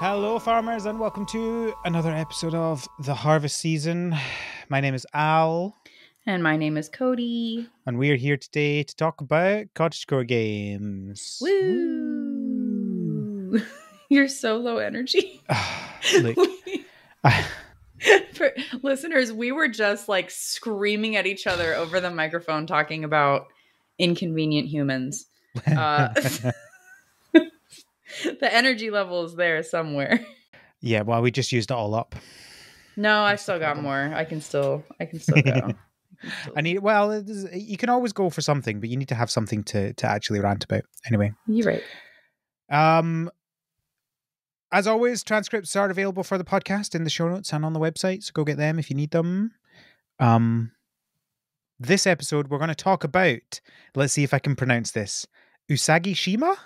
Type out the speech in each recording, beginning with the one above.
Hello, farmers, and welcome to another episode of The Harvest Season. My name is Al. And my name is Codey. And we are here today to talk about cottagecore games. Woo! You're so low energy. Look, For listeners, we were just like screaming at each other over the microphone talking about inconvenient humans. The energy level is there somewhere. Yeah, well, we just used it all up. No, I still got more. I can still go. You can always go for something, but you need to have something to actually rant about. Anyway. You're right. As always, transcripts are available for the podcast in the show notes and on the website, so go get them if you need them. This episode, we're going to talk about, let's see if I can pronounce this, Usagi Shima?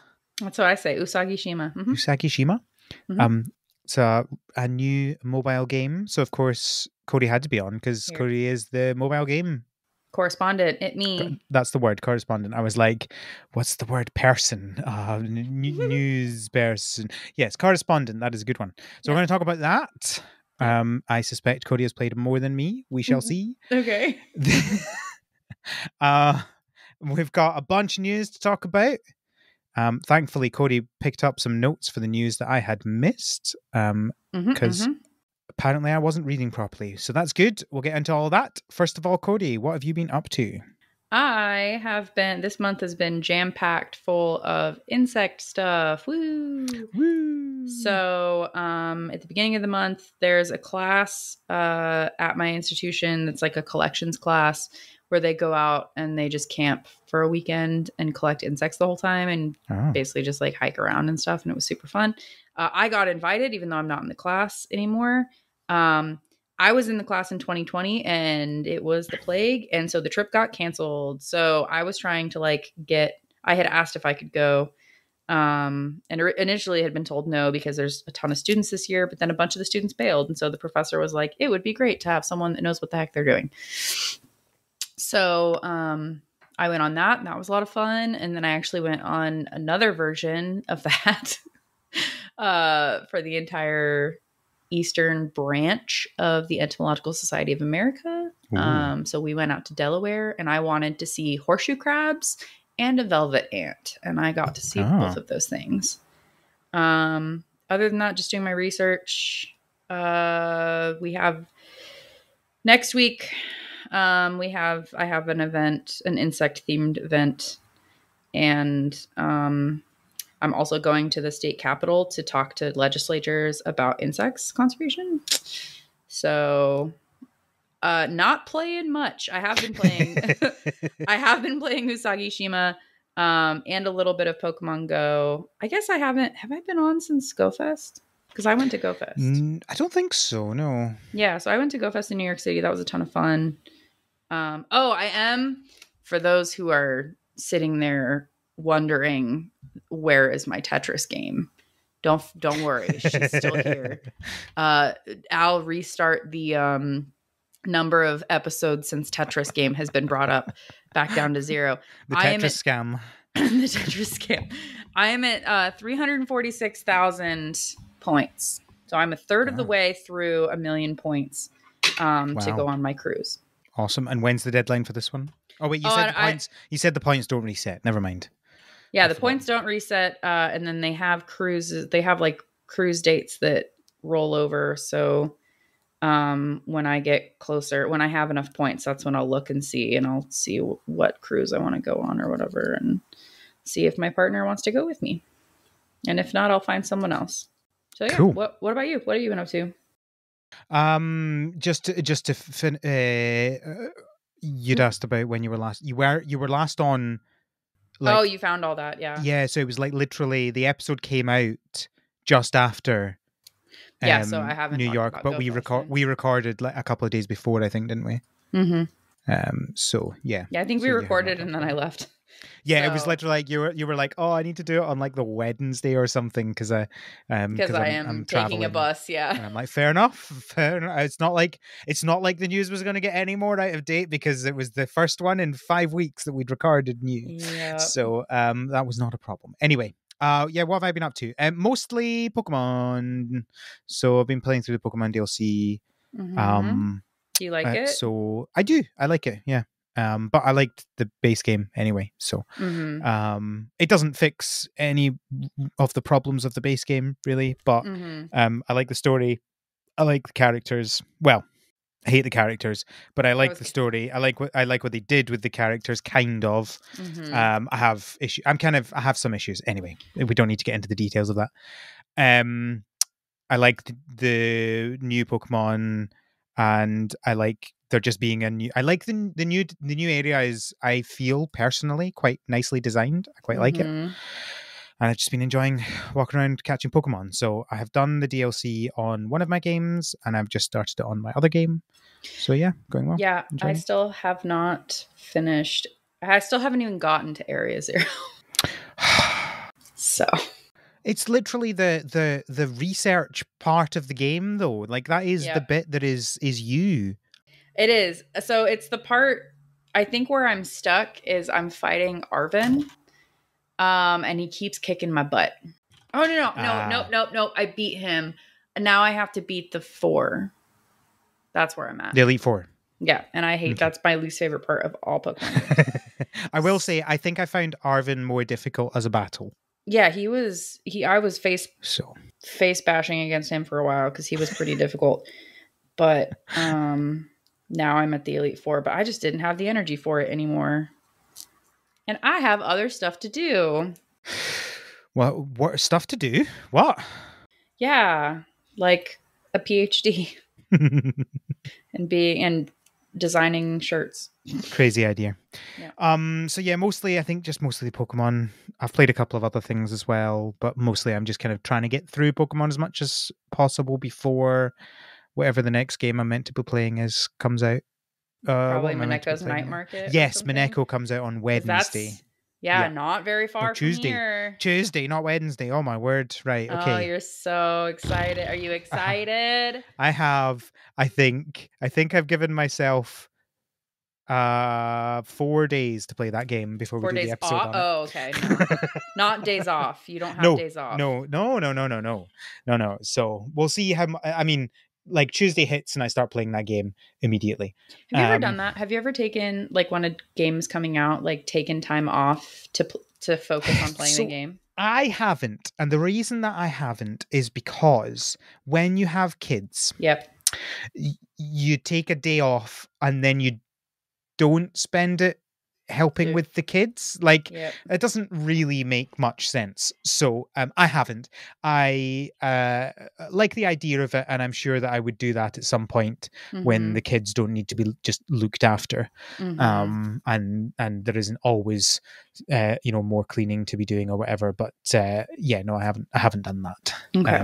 That's what I say, Usagi Shima. Mm-hmm. Usagi Shima? Mm-hmm. It's a new mobile game, so of course, Codey had to be on, because Codey is the mobile game correspondent. Me. That's the word, correspondent. I was like, what's the word? Person. News person. Yes, correspondent. That is a good one. So we're going to talk about that. I suspect Codey has played more than me. We shall see. Okay. We've got a bunch of news to talk about. Thankfully, Codey picked up some notes for the news that I had missed. Because apparently I wasn't reading properly. So that's good. We'll get into all of that. First of all, Codey, what have you been up to? This month has been jam-packed full of insect stuff. Woo! Woo! So at the beginning of the month, there's a class at my institution that's like a collections class where they go out and they just camp for a weekend and collect insects the whole time and basically just like hike around and stuff. And it was super fun. I got invited, even though I'm not in the class anymore. I was in the class in 2020 and it was the plague. And so the trip got canceled. So I was trying to I had asked if I could go. And initially had been told no, because there's a ton of students this year, but then a bunch of the students bailed. And so the professor was like, it would be great to have someone that knows what the heck they're doing. So, I went on that and that was a lot of fun. And then I actually went on another version of that, for the entire Eastern branch of the Entomological Society of America. So we went out to Delaware and I wanted to see horseshoe crabs and a velvet ant. And I got to see both of those things. Other than that, just doing my research. We have next week, I have an event, an insect themed event. And, I'm also going to the state capitol to talk to legislators about insects conservation. So, not playing much. I have been playing Usagi Shima, and a little bit of Pokemon Go. I guess I haven't. Have I been on since GoFest? Because I went to GoFest. I don't think so, no. Yeah, so I went to GoFest in New York City. That was a ton of fun. I am, for those who are sitting there wondering, where is my Tetris game? Don't worry, she's still here. I'll restart the number of episodes since Tetris game has been brought up back down to 0. The Tetris scam. The Tetris scam. I am at 346,000 points. So I'm a third of the way through 1 million points to go on my cruise. Awesome. And when's the deadline for this one? Oh wait, you said the points don't reset. Never mind. Yeah, the points don't reset, and then they have cruises. They have like cruise dates that roll over. So when I get closer, when I have enough points, that's when I'll look and see, and I'll see what cruise I want to go on or whatever, and see if my partner wants to go with me. And if not, I'll find someone else. So yeah, cool. What about you? What have you been up to? You'd asked about when you were last. You were last on. You found all that, yeah. Yeah, so it was like literally the episode came out just after. So I haven't New York, but we recorded like a couple of days before, I think, didn't we? Mm-hmm. So yeah. Yeah, I think we recorded and then I left. Yeah, so, it was literally like you were like, oh, I need to do it on like the Wednesday or something because I am taking traveling. A bus. Yeah, and I'm like, fair enough. It's not like the news was going to get any more out of date because it was the first one in 5 weeks that we'd recorded new. Yep. So that was not a problem. Anyway, Yeah, what have I been up to? Mostly Pokemon. So I've been playing through the Pokemon DLC. Mm-hmm. Do you like it? So I do. I like it. Yeah. But I liked the base game anyway. So Mm-hmm. it doesn't fix any of the problems of the base game really. But Mm-hmm. I like the story. I like the characters. Well, I hate the characters, but I I like was. the story. I like what they did with the characters. Kind of. Mm-hmm. I have issue. I have some issues. Anyway, we don't need to get into the details of that. Um, I like the new Pokemon, and I like there just being a new. I like the new area is, I feel personally, quite nicely designed. I quite like it, Mm-hmm. and I've just been enjoying walking around catching Pokemon. So I have done the DLC on one of my games, and I've just started it on my other game. So yeah, going well. Yeah, I Enjoying it. still have not finished. I still haven't even gotten to Area Zero. So It's literally the research part of the game, though. Like that is the yeah, bit that is you. it is. So it's the part I think where I'm stuck is I'm fighting Arvin, and he keeps kicking my butt. Oh no! I beat him, and now I have to beat the 4. That's where I'm at. The Elite Four. Yeah, and I hate Okay. that's my least favorite part of all Pokemon games. I will say, I think I found Arvin more difficult as a battle. Yeah, I was So face bashing against him for a while because he was pretty difficult. But now I'm at the Elite Four, but I just didn't have the energy for it anymore. And I have other stuff to do. well, what stuff to do? What? Yeah, like a PhD and designing shirts. Crazy idea. Yeah. So yeah, mostly I think just mostly Pokemon. I've played a couple of other things as well, but mostly I'm just kind of trying to get through Pokemon as much as possible before whatever the next game I'm meant to be playing comes out. What Probably am I meant to be Mineko's playing Night now? Market or Yes, something. Mineko comes out on 'Cause Wednesday. yeah, Yeah. not very No, far from Tuesday. here. Tuesday, not Wednesday. Oh my word. Right. Oh, Okay. you're so excited. Are you excited? I have. I think I've given myself 4 days to play that game before we 4 do the days episode off? on it. Oh, okay. No. Not days off. You don't have No, days off. no. So we'll see how. I mean, like Tuesday hits and I start playing that game immediately. Have you ever done that? Have you ever taken like when a game's coming out, like taken time off to focus on playing the So game? I haven't, and the reason that I haven't is because when you have kids, Yep. you take a day off and then you don't spend it helping Dude. with the kids. Like Yep. it doesn't really make much sense. So I haven't. I like the idea of it, and I'm sure that I would do that at some point when the kids don't need to be just looked after. And there isn't always more cleaning to be doing or whatever. But yeah, no, I haven't done that. Okay.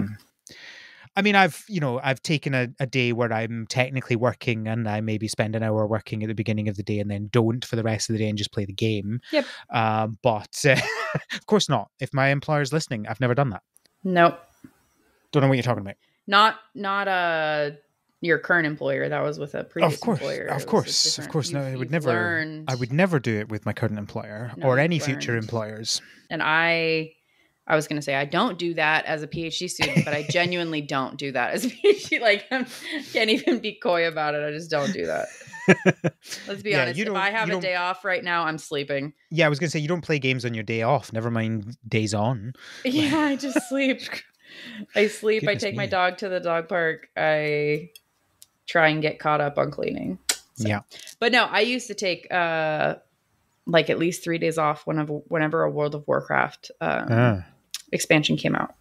I mean, I've taken a day where I'm technically working and I maybe spend an hour working at the beginning of the day and then don't for the rest of the day and just play the game. Yep. But of course not. If my employer's listening, I've never done that. Nope. Don't know what you're talking about. Not your current employer. That was with a previous employer. Of course. No, I would never do it with my current employer or any future employers. And I was going to say, I don't do that as a PhD student, but I genuinely don't do that as a PhD. Like, I can't even be coy about it. I just don't do that. Let's be honest. If I have a day off right now, I'm sleeping. Yeah, I was going to say, you don't play games on your day off. Never mind days on. Yeah, I just sleep. I sleep. I take my dog to the dog park. I try and get caught up on cleaning. So. Yeah. But no, I used to take like at least 3 days off whenever a World of Warcraft expansion came out.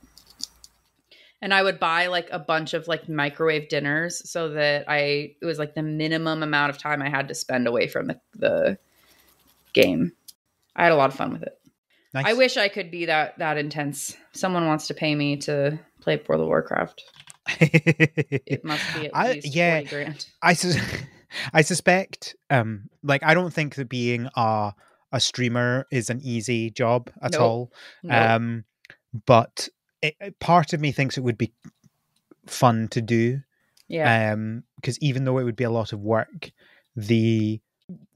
And I would buy like a bunch of like microwave dinners so that it was like the minimum amount of time I had to spend away from the game. I had a lot of fun with it. Nice. I wish I could be that intense. Someone wants to pay me to play World of Warcraft. It must be at least 40 grand. I suspect, like, I don't think that being a streamer is an easy job at all. Nope. But part of me thinks it would be fun to do. Yeah. Because even though it would be a lot of work, the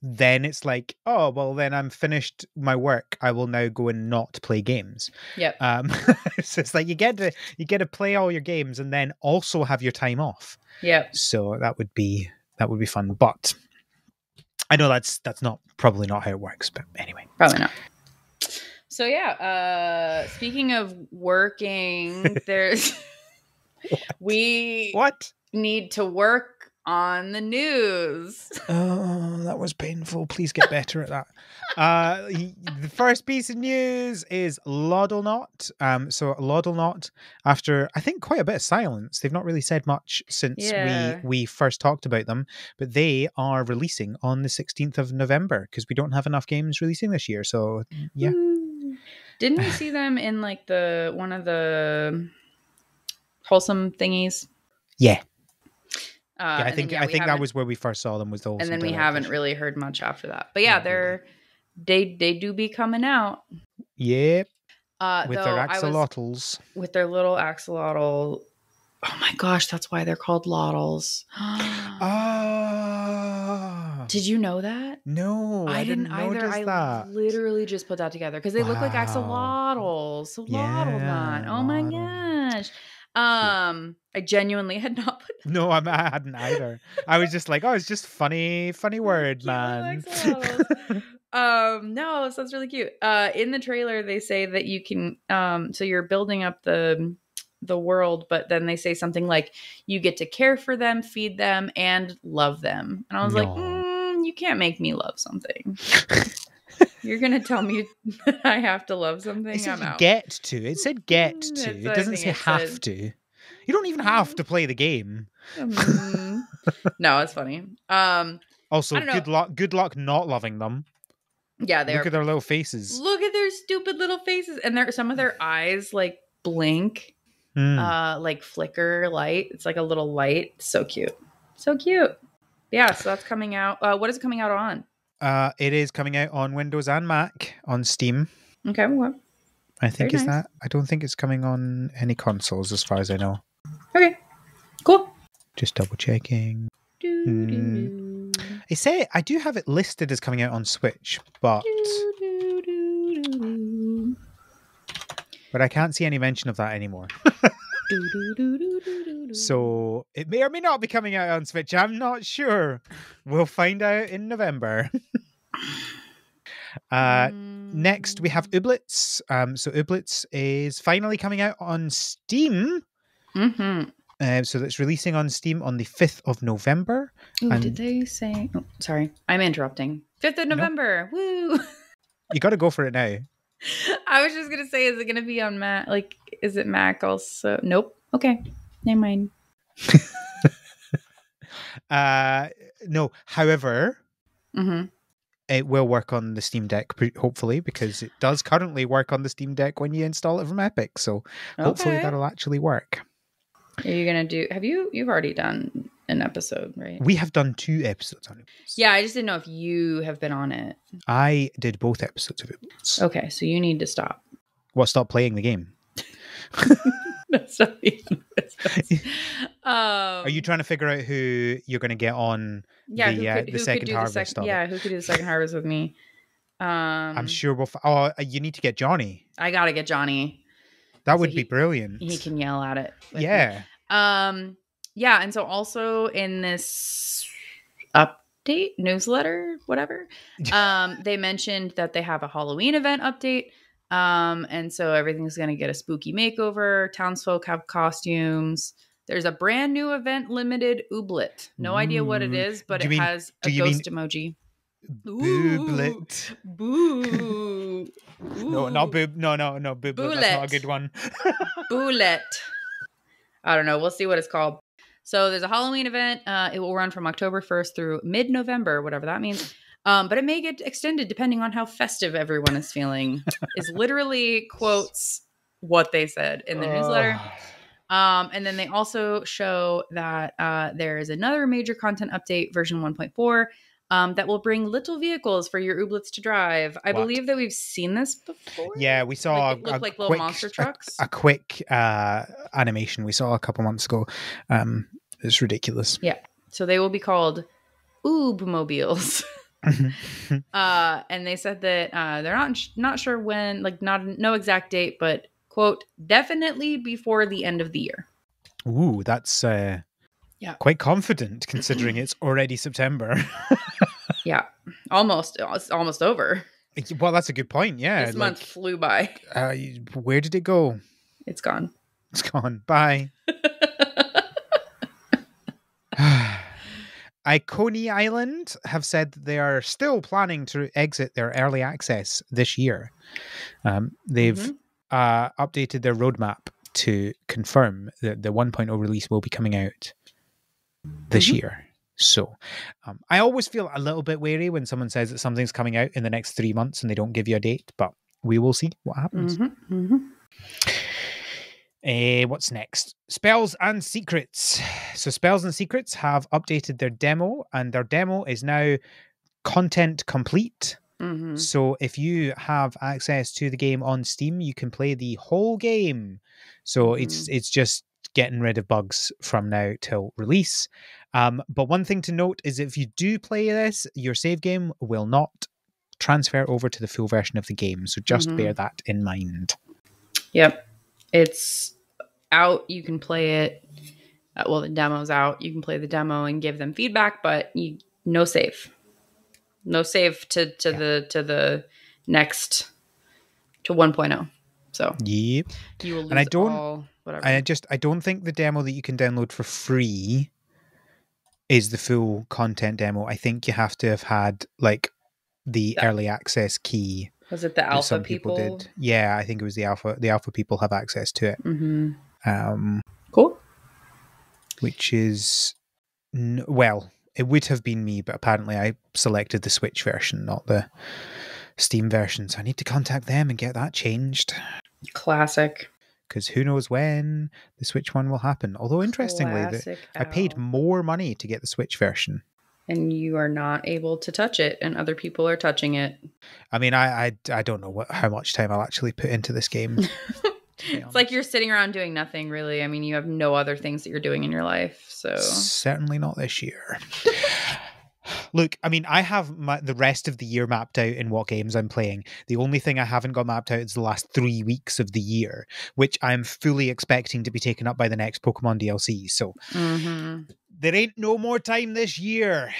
then it's like, oh, well, then I'm finished my work. I will now go and not play games. Yep. So it's like you get to play all your games and then also have your time off. Yep. So that would be fun. But I know that's probably not how it works. But anyway, probably not. So yeah, speaking of working, there's we need to work on the news. Oh, that was painful. Please get better at that. The first piece of news is Laudelnot. So Laudelnot, after I think quite a bit of silence, they've not really said much since we first talked about them, but they are releasing on the 16th of November because we don't have enough games releasing this year. So yeah. Didn't we see them in like one of the wholesome thingies? Yeah. I think that was where we first saw them, was the wholesome. And then we haven't really heard much after that. But yeah, they do be coming out. Yep. With their axolotls. With their little axolotl. Oh my gosh, that's why they're called lotls. Did you know that? No, I didn't either. I literally just put that together because they look like axolotls. So Laudelnot. Oh my gosh. I genuinely had not put that. No, I hadn't either. I was just like, oh, it's just funny word, man. No, it sounds really cute. In the trailer, they say that you can, so you're building up the world, but then they say something like you get to care for them, feed them, and love them. And I was like, you can't make me love something. You're going to tell me that I have to love something? It said get to. It said get to. It doesn't say have to. You don't even have to play the game. No, it's funny. Also, good luck not loving them. Yeah, look at their little faces. Look at their stupid little faces. And some of their eyes like blink, like flicker light. It's like a little light. So cute. So cute. Yeah, so that's coming out. What is it coming out on? It is coming out on Windows and Mac on Steam. Okay, well, I think it's that. I don't think it's coming on any consoles as far as I know. Okay, cool. Just double checking. I say I do have it listed as coming out on Switch, but I can't see any mention of that anymore. So it may or may not be coming out on Switch. I'm not sure. We'll find out in November. Next we have Ooblets. So Ooblets is finally coming out on Steam. So that's releasing on Steam on the 5th of November. Ooh, did they say... Oh, sorry. I'm interrupting. 5th of November. Nope. Woo! You got to go for it now. I was just going to say, is it going to be on Mac? Like, is it Mac also? Nope. Okay. Never mind. No. However, it will work on the Steam Deck, hopefully, because it does currently work on the Steam Deck when you install it from Epic. So hopefully that'll actually work. Are you going to do... You've already done an episode, right? We have done 2 episodes on it. Yeah, I just didn't know if you have been on it. I did both episodes of it. Okay, so you need to stop. What, stop playing the game? That's not even Are you trying to figure out who you're going to get on the second harvest? Yeah, who could do the second harvest with me? I'm sure we'll... you need to get Johnny. I got to get Johnny. That would be brilliant. He can yell at it. Yeah. Yeah, and so also in this update, newsletter, whatever, they mentioned that they have a Halloween event update. And so everything's going to get a spooky makeover. Townsfolk have costumes. There's a brand new event limited Ooblet. No idea what it is, but it has a ghost emoji. Booblet. Boo. No, not boob. No, booblet. That's not a good one. Boolet. I don't know. We'll see what it's called. So there's a Halloween event. It will run from October 1st through mid-November, whatever that means. But it may get extended depending on how festive everyone is feeling. Is literally quotes what they said in the newsletter. And then they also show that there is another major content update, version 1.4, that will bring little vehicles for your Ooblets to drive. I believe that we've seen this before. Yeah, we saw it looked like little monster trucks. A quick animation we saw a couple months ago. It's ridiculous. Yeah. So they will be called Oobmobiles. And they said that they're not sure when, like no exact date, but quote, definitely before the end of the year. Ooh, that's quite confident considering it's already September. Yeah, it's almost over. Well, that's a good point. Yeah, This month flew by. Where did it go? It's gone. It's gone. Bye. Coney Island have said that they are still planning to exit their early access this year. They've updated their roadmap to confirm that the 1.0 release will be coming out this year. So I always feel a little bit wary when someone says that something's coming out in the next 3 months and they don't give you a date, but we will see what happens. What's next? Spells and Secrets. So Spells and Secrets have updated their demo, and their demo is now content complete. So if you have access to the game on Steam, you can play the whole game. So it's just getting rid of bugs from now till release. But one thing to note is if you do play this, your save game will not transfer over to the full version of the game. So just bear that in mind. Yep. It's out. You can play it. The demo's out. You can play the demo and give them feedback, but no save. No save to the next to 1.0. So yep. You will lose all whatever. I don't think the demo that you can download for free is the full content demo. I think you have to have had like the early access key. Was it the alpha some people did? Yeah, I think it was the alpha. The alpha people have access to it. Cool. Which is it would have been me, but apparently I selected the Switch version, not the Steam version. So I need to contact them and get that changed. Classic. Because who knows when the Switch one will happen. Although interestingly, I paid more money to get the Switch version. And you are not able to touch it, and other people are touching it. I mean, I don't know how much time I'll actually put into this game. It's like you're sitting around doing nothing, really. I mean, you have no other things that you're doing in your life. So certainly not this year. Look, I mean, I have the rest of the year mapped out in what games I'm playing. The only thing I haven't got mapped out is the last 3 weeks of the year, which I'm fully expecting to be taken up by the next Pokemon DLC. So there ain't no more time this year.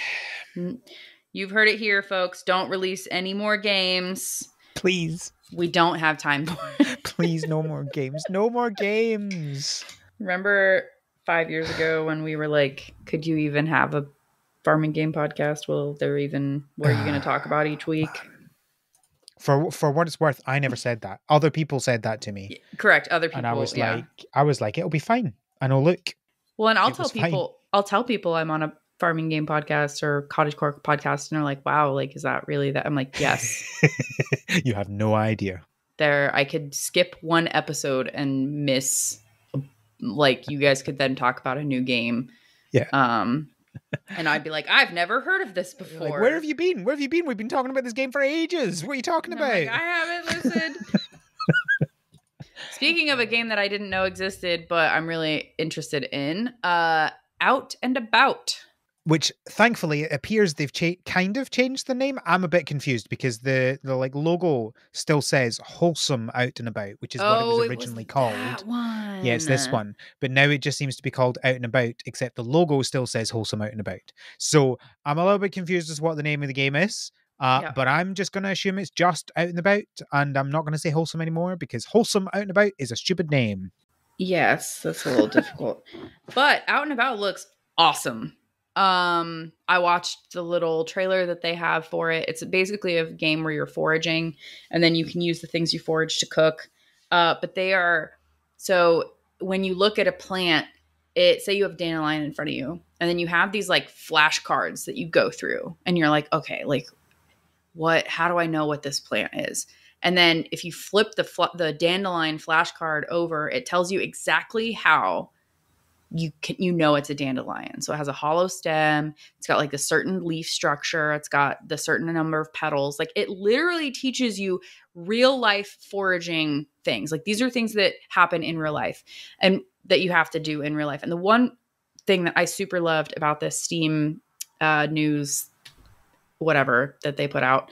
You've heard it here, folks. Don't release any more games. Please. We don't have time for it. Please, no more games. No more games. Remember 5 years ago when we were like, could you even have a farming game podcast? What are you going to talk about each week? For what it's worth, I never said that. Other people said that to me. Correct. Other people. And I was like, it'll be fine. I know, look. Well, and I'll tell people I'm on a farming game podcast or cottagecore podcast, and they're like, wow, like, is that really that? I'm like, yes. You have no idea. I could skip one episode and miss, like, you guys could then talk about a new game. Yeah. And I'd be like, I've never heard of this before. Like, where have you been? Where have you been? We've been talking about this game for ages. What are you talking about? Like, I haven't listened. Speaking of a game that I didn't know existed, but I'm really interested in, Out and About. Which thankfully it appears they've kind of changed the name. I'm a bit confused because the like logo still says Wholesome Out and About, which is what it was originally called. That one. Yeah, it's this one. But now it just seems to be called Out and About, except the logo still says Wholesome Out and About. So I'm a little bit confused as to what the name of the game is. But I'm just going to assume it's just Out and About, and I'm not going to say Wholesome anymore because Wholesome Out and About is a stupid name. Yes, that's a little difficult. But Out and About looks awesome. I watched the little trailer that they have for it. It's basically a game where you're foraging and then you can use the things you forage to cook. But so when you look at a plant, say you have dandelion in front of you, and then you have these like flashcards that you go through and you're like, okay, like how do I know what this plant is? And then if you flip the dandelion flashcard over, it tells you exactly how you know it's a dandelion. So it has a hollow stem. It's got like a certain leaf structure. It's got the certain number of petals. Like it literally teaches you real life foraging things. Like these are things that happen in real life and that you have to do in real life. And the one thing that I super loved about this Steam news whatever that they put out,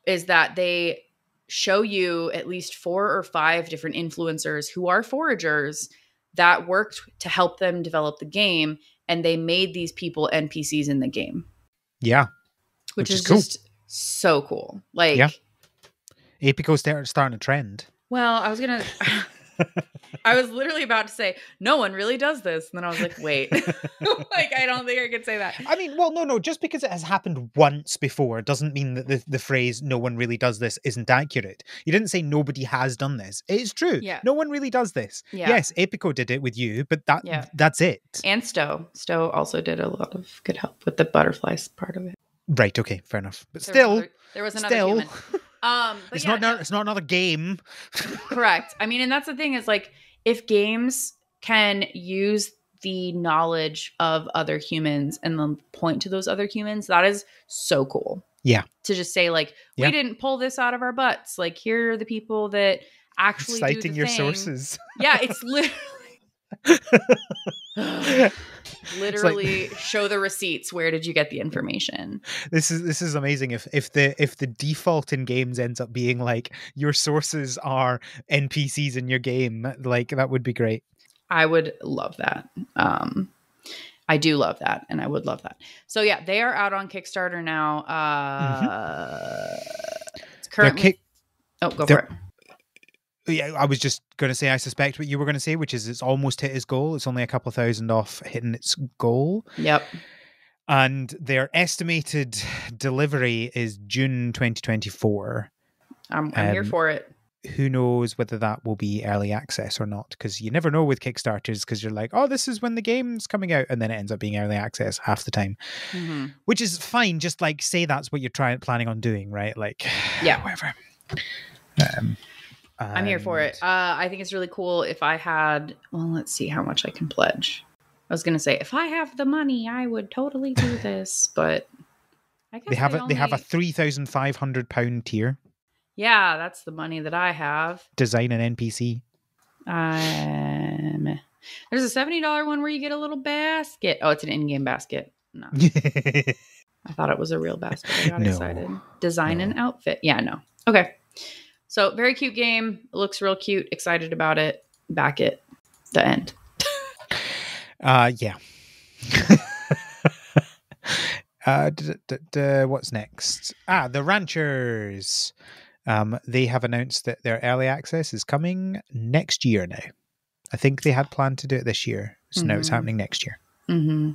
is that they show you at least 4 or 5 different influencers who are foragers that worked to help them develop the game. And they made these people NPCs in the game. Yeah. Which is cool. just so cool. Like, yeah. Apico's starting a trend. Well, I was literally about to say, no one really does this. And then I was like, wait, like, I don't think I could say that. I mean, well, no, just because it has happened once before doesn't mean that the phrase no one really does this isn't accurate. You didn't say nobody has done this. It's true. Yeah. No one really does this. Yeah. Yes, Apico did it with you, but that's it. And Stowe also did a lot of good help with the butterflies part of it. Right, okay, fair enough. But there was another human. But it's not another game. Correct. I mean, and that's the thing is, like, if games can use the knowledge of other humans and then point to those other humans, that is so cool. Yeah. To just say, like, we didn't pull this out of our butts. Like, here are the people that actually citing do the your thing. Sources. Yeah, it's literally show the receipts. Where did you get the information? This is amazing. If the default in games ends up being like your sources are NPCs in your game, like, that would be great. I would love that. I do love that, and I would love that. So yeah, they are out on Kickstarter now. It's currently go for it. Yeah, I was just going to say, I suspect what you were going to say, which is it's almost hit its goal. It's only a couple thousand off hitting its goal. Yep. And their estimated delivery is June 2024. I'm here for it. Who knows whether that will be early access or not? Because you never know with Kickstarters, because you're like, oh, this is when the game's coming out, and then it ends up being early access half the time, which is fine. Just like say that's what you're planning on doing, right? Like, yeah, whatever. I'm here for it. I think it's really cool. If I had, well, let's see how much I can pledge. I was going to say, if I have the money, I would totally do this, but I guess they have a £3,500 tier. Yeah, that's the money that I have. Design an NPC. There's a $70 one where you get a little basket. Oh, it's an in-game basket. No. I thought it was a real basket. I got excited. Design an outfit. Yeah, no. Okay. So, very cute game. It looks real cute. Excited about it. Back it. The end. Yeah. What's next? The Ranchers. They have announced that their early access is coming next year now. I think they had planned to do it this year. So now it's happening next year. Mm-hmm.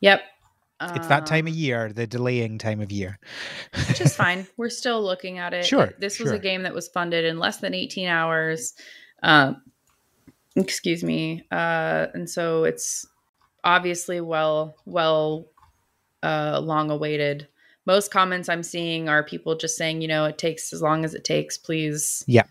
Yep. It's that time of year, the delaying time of year. Which is fine. We're still looking at it. Sure. This was a game that was funded in less than 18 hours. Excuse me. And so it's obviously long awaited. Most comments I'm seeing are people just saying, it takes as long as it takes, please. Yeah.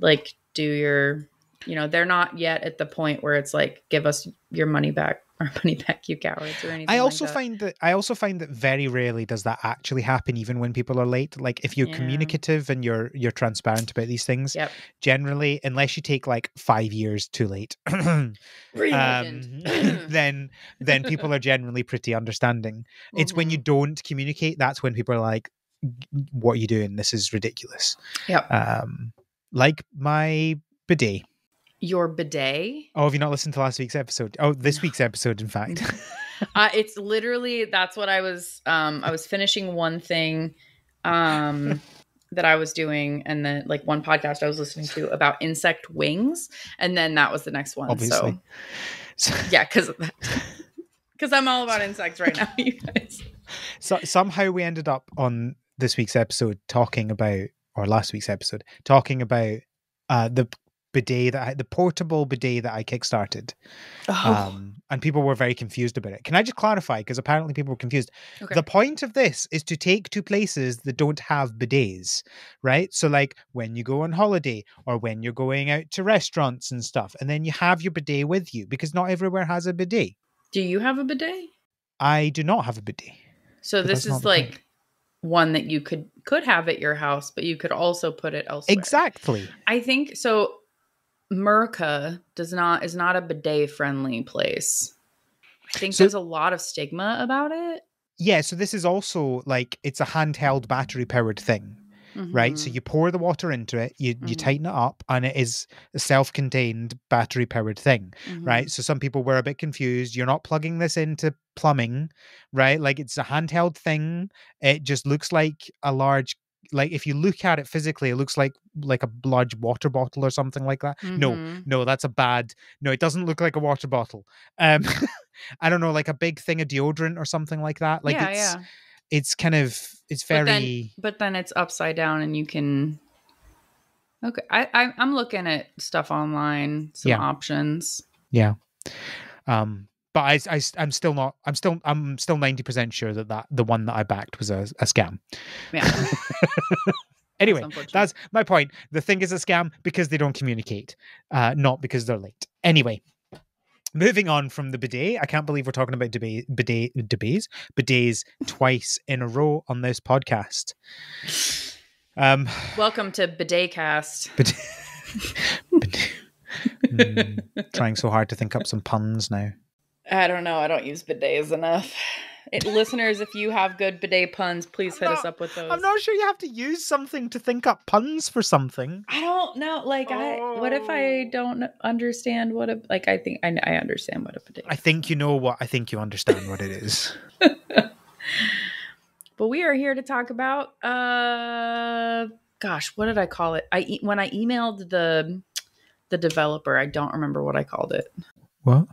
Like, do your, they're not yet at the point where it's like, give us your money back. Our money back, you cowards, or anything. I also find that very rarely does that actually happen, even when people are late. Like, if you're communicative and you're transparent about these things, generally, unless you take like 5 years too late, then people are generally pretty understanding. It's when you don't communicate, that's when people are like, "What are you doing? This is ridiculous." Yeah. Like my bidet. Your bidet? Oh, have you not listened to last week's episode? Oh, this week's episode, in fact. It's literally, that's what I was finishing one thing that I was doing, and then like one podcast I was listening to about insect wings, and then that was the next one. Obviously. So yeah, because of that. Because I'm all about insects right now, you guys. So somehow we ended up on this week's episode talking about the bidet the portable bidet that I kickstarted. And people were very confused about it. Can I just clarify? Because apparently people were confused. Okay. The point of this is to take to places that don't have bidets, right? So like when you go on holiday or when you're going out to restaurants and stuff, and then you have your bidet with you, because not everywhere has a bidet. Do you have a bidet? I do not have a bidet. So this is like one that you could have at your house, but you could also put it elsewhere. Exactly. I think so. Merca is not a bidet friendly place. I think there's a lot of stigma about it. Yeah, so this is also like it's a handheld battery powered thing. Right, so you pour the water into it, you tighten it up, and it is a self-contained battery-powered thing, right? So some people were a bit confused. You're not plugging this into plumbing, right? Like it's a handheld thing. It just looks like a large, like if you look at it physically, it looks like a large water bottle or something like that. No, that's a bad. No, it doesn't look like a water bottle. I don't know, like a big thing of deodorant or something like that. Like it's kind of it's very but then it's upside down and you can okay. I'm looking at stuff online, some options. Yeah. But I'm still not I'm still 90% sure that the one that I backed was a scam. Yeah. Anyway, that's my point. The thing is a scam because they don't communicate, not because they're late. Anyway, moving on from the bidet, I can't believe we're talking about bidets twice in a row on this podcast. Welcome to Bidet Cast. Trying so hard to think up some puns now. I don't know. I don't use bidets enough. Listeners, if you have good bidet puns, please hit us up with those. I'm not sure you have to use something to think up puns for something. I don't know. Like, what if I don't understand what a, like, I think I understand what a bidet is. I think you know what, I think you understand what it is. But we are here to talk about, gosh, what did I call it? When I emailed the developer, I don't remember what I called it. What?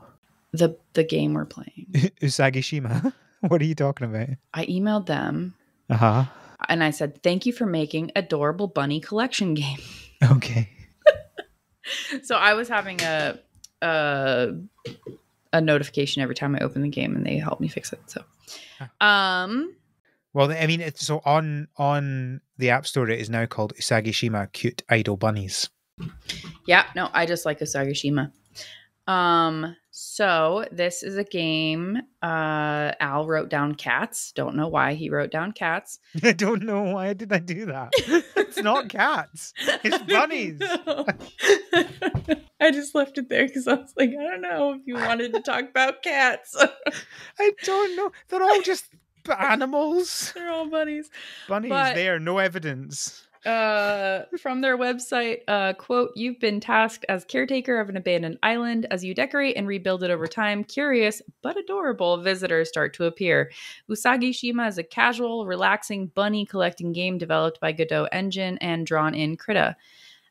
The game we're playing. Usagi Shima. What are you talking about? I emailed them. And I said, thank you for making adorable bunny collection game. Okay. So I was having a notification every time I open the game, and they helped me fix it. So, well, I mean, so on the App Store, it is now called Usagi Shima Cute Idle Bunnies. Yeah, no, I just like Usagi Shima. So this is a game. Al wrote down cats. Don't know why he wrote down cats. I don't know why did I do that. It's not cats. It's bunnies. I just left it there because I was like, I don't know if you wanted to talk about cats. I don't know. They're all just animals. They're all bunnies. Bunnies. There, no evidence. From their website, quote, you've been tasked as caretaker of an abandoned island. As you decorate and rebuild it over time, curious but adorable visitors start to appear. Usagi Shima is a casual, relaxing bunny collecting game developed by Godot Engine and drawn in Krita.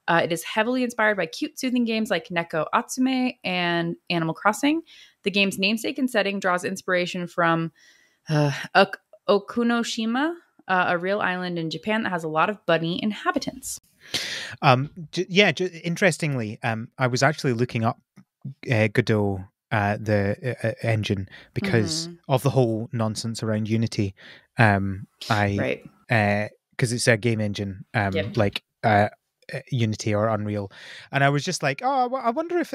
It is heavily inspired by cute, soothing games like Neko Atsume and Animal Crossing. The game's namesake and setting draws inspiration from Okunoshima, a real island in Japan that has a lot of bunny inhabitants. Interestingly, I was actually looking up Godot, the engine, because of the whole nonsense around Unity. Because it's a game engine, like Unity or Unreal, and I was just like, I wonder if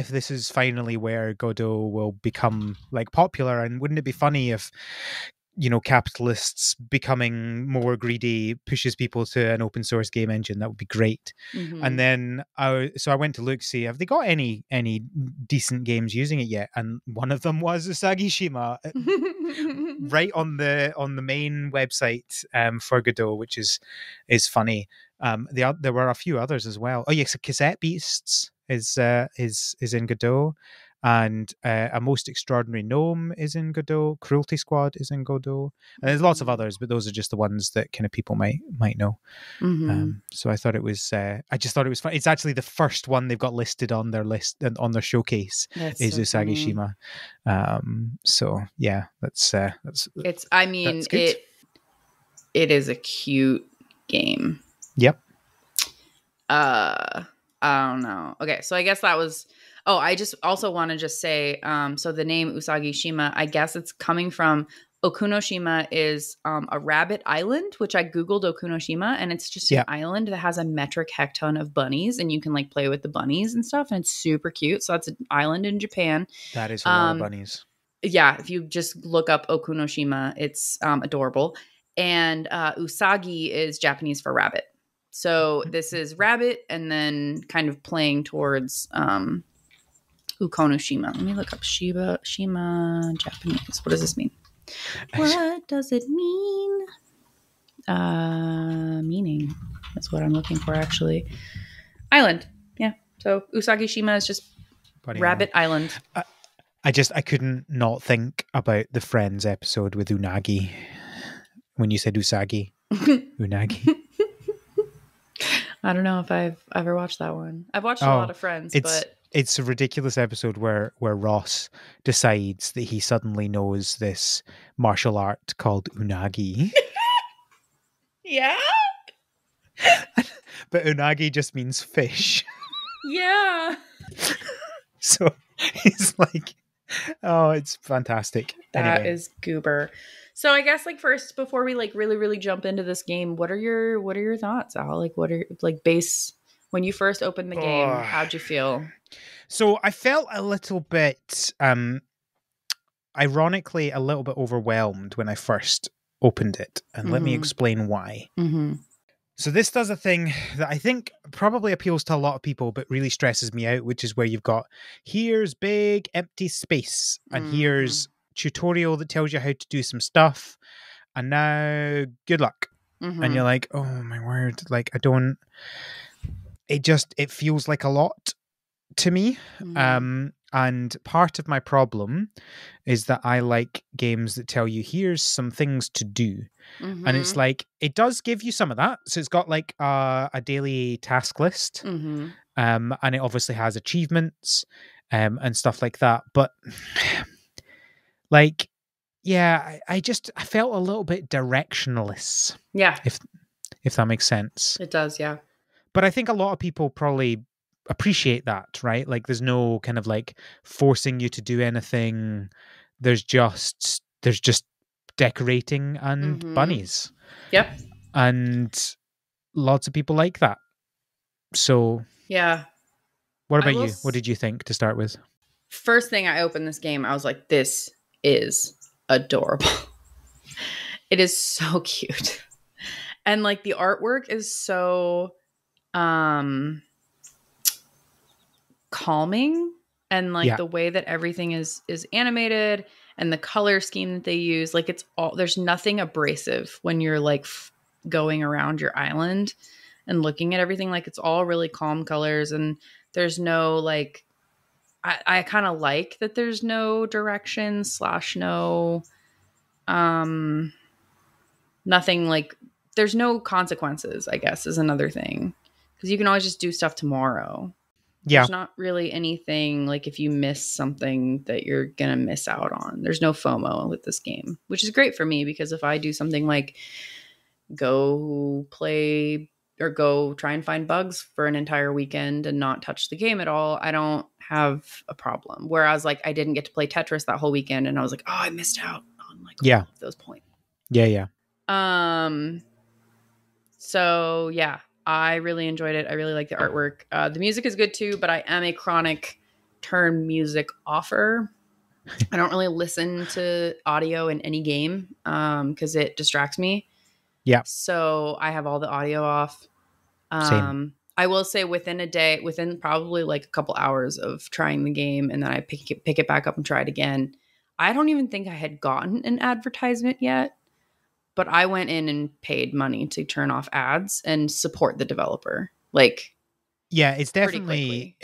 this is finally where Godot will become like popular, and wouldn't it be funny if, you know, capitalists becoming more greedy pushes people to an open source game engine? That would be great. And then I went to look, see, have they got any decent games using it yet? And one of them was Usagi Shima, right on the main website for Godot, which is funny. There were a few others as well. Oh yes, Cassette Beasts is in Godot. And A Most Extraordinary Gnome is in Godot. Cruelty Squad is in Godot. And there's lots of others, but those are just the ones that kind of people might know. So I thought it was. I just thought it was fun. It's actually the first one they've got listed on their list and on their showcase. That's is so Usagi funny. Shima. So yeah, that's. It's. I mean, it is a cute game. Yep. I don't know. Okay, so I guess that was. Oh, I just also want to just say, so the name Usagi Shima, I guess it's coming from Okunoshima is a rabbit island, which I Googled Okunoshima, and it's just an island that has a metric hecton of bunnies, and you can like play with the bunnies and stuff, and it's super cute. So that's an island in Japan. That is a lot of bunnies. Yeah, if you just look up Okunoshima, it's adorable. And Usagi is Japanese for rabbit. So this is rabbit and then kind of playing towards Ukonoshima. Let me look up Shima Japanese. What does this mean? What does it mean? Meaning. That's what I'm looking for, actually. Island. Yeah. So Usagi Shima is just Bunny Rabbit Island. I couldn't not think about the Friends episode with Unagi when you said Usagi. Unagi. I don't know if I've ever watched that one. I've watched a lot of Friends, but it's a ridiculous episode where Ross decides that he suddenly knows this martial art called Unagi. yeah. But Unagi just means fish. Yeah. So he's like, oh, it's fantastic. That Anyway. is goober. So I guess like first, before we like really jump into this game, what are your thoughts, Al? Like what are like base when you first opened the game, how'd you feel? So I felt a little bit ironically a little bit overwhelmed when I first opened it. And let me explain why. Mm-hmm. So this does a thing that I think probably appeals to a lot of people, but really stresses me out, which is where you've got, here's big empty space, and here's tutorial that tells you how to do some stuff, and now good luck. And you're like, oh my word, like it feels like a lot to me. And part of my problem is that I like games that tell you, here's some things to do. And it's like, it does give you some of that. So it's got like a daily task list. And it obviously has achievements and stuff like that. But like, yeah, I felt a little bit directionless. Yeah. If that makes sense. It does, yeah. But I think a lot of people probably appreciate that, right? Like there's no kind of like forcing you to do anything. There's just decorating and bunnies. Yep. And lots of people like that. So yeah. What about you? What did you think to start with? First thing I opened this game, I was like, this is adorable. It is so cute. And like the artwork is so calming, and like the way that everything is animated and the color scheme that they use, like it's all, there's nothing abrasive when you're like going around your island and looking at everything. Like it's all really calm colors, and there's no like, I kind of like that there's no direction / no nothing, like there's no consequences, I guess, is another thing, because you can always just do stuff tomorrow. Yeah. There's not really anything like if you miss something that you're gonna miss out on. There's no FOMO with this game, which is great for me, because if I do something like go play or go try and find bugs for an entire weekend and not touch the game at all, I don't have a problem. Whereas like I didn't get to play Tetris that whole weekend, and I was like, oh, I missed out on like all of those points. Yeah. So yeah, I really enjoyed it. I really like the artwork. The music is good too, but I am a chronic turn music offer. I don't really listen to audio in any game because it distracts me. Yeah. So I have all the audio off. Same. I will say within a day, within probably like a couple hours of trying the game, and then I pick it back up and try it again, I don't even think I had gotten an advertisement yet. But I went in and paid money to turn off ads and support the developer. Like, yeah, it's definitely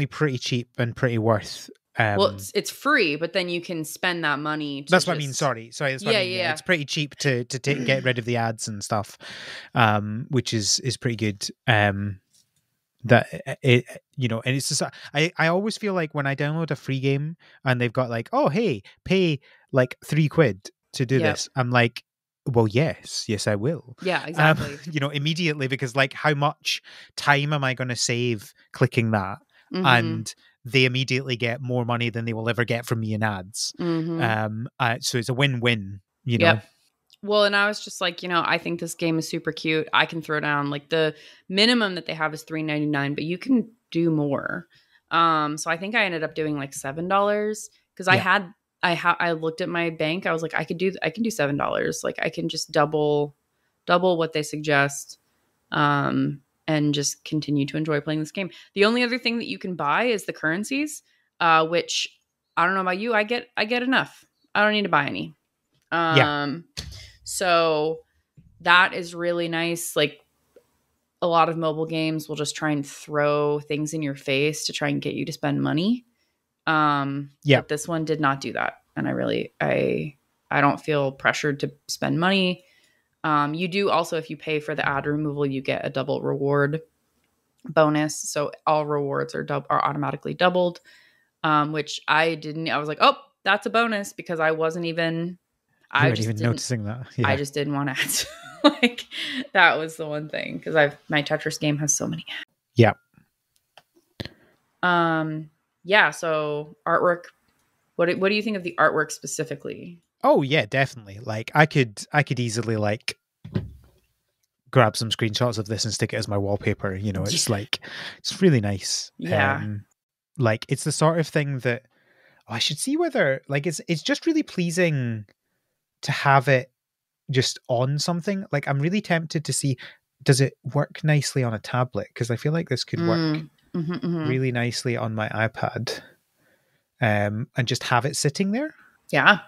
pretty cheap and pretty worth. Well, it's free, but then you can spend that money. That's what I mean. Sorry. That's what I mean. Yeah, it's pretty cheap to get rid of the ads and stuff, which is pretty good. That it, you know, and it's just I always feel like when I download a free game and they've got like, oh hey, pay like £3 to do this, I'm like, well, yes, I will. Yeah, exactly. You know, immediately, because like, how much time am I going to save clicking that? And they immediately get more money than they will ever get from me in ads. So it's a win-win, you know? Well, and I was just like, you know, I think this game is super cute. I can throw down, like, the minimum that they have is $3.99, but you can do more. So I think I ended up doing like $7 because I looked at my bank. I was like, I can do $7. Like I can just double what they suggest, and just continue to enjoy playing this game. The only other thing that you can buy is the currencies, which I don't know about you. I get enough. I don't need to buy any. So that is really nice. Like a lot of mobile games will just try and throw things in your face to try and get you to spend money. But this one did not do that. And I don't feel pressured to spend money. You do also, if you pay for the ad removal, you get a double reward bonus. So all rewards are automatically doubled, which I didn't. I was like, oh, that's a bonus because I wasn't even. You weren't even noticing that. Yeah. I just didn't want ads. Like that was the one thing because my Tetris game has so many ads. Yeah. Yeah. So artwork. What do you think of the artwork specifically? Oh yeah, definitely. Like I could easily like grab some screenshots of this and stick it as my wallpaper. You know, it's like it's really nice. Yeah. Like it's the sort of thing that I should see whether like it's just really pleasing to have it just on something. Like I'm really tempted to see, does it work nicely on a tablet? Because I feel like this could work really nicely on my iPad. And just have it sitting there. Yeah.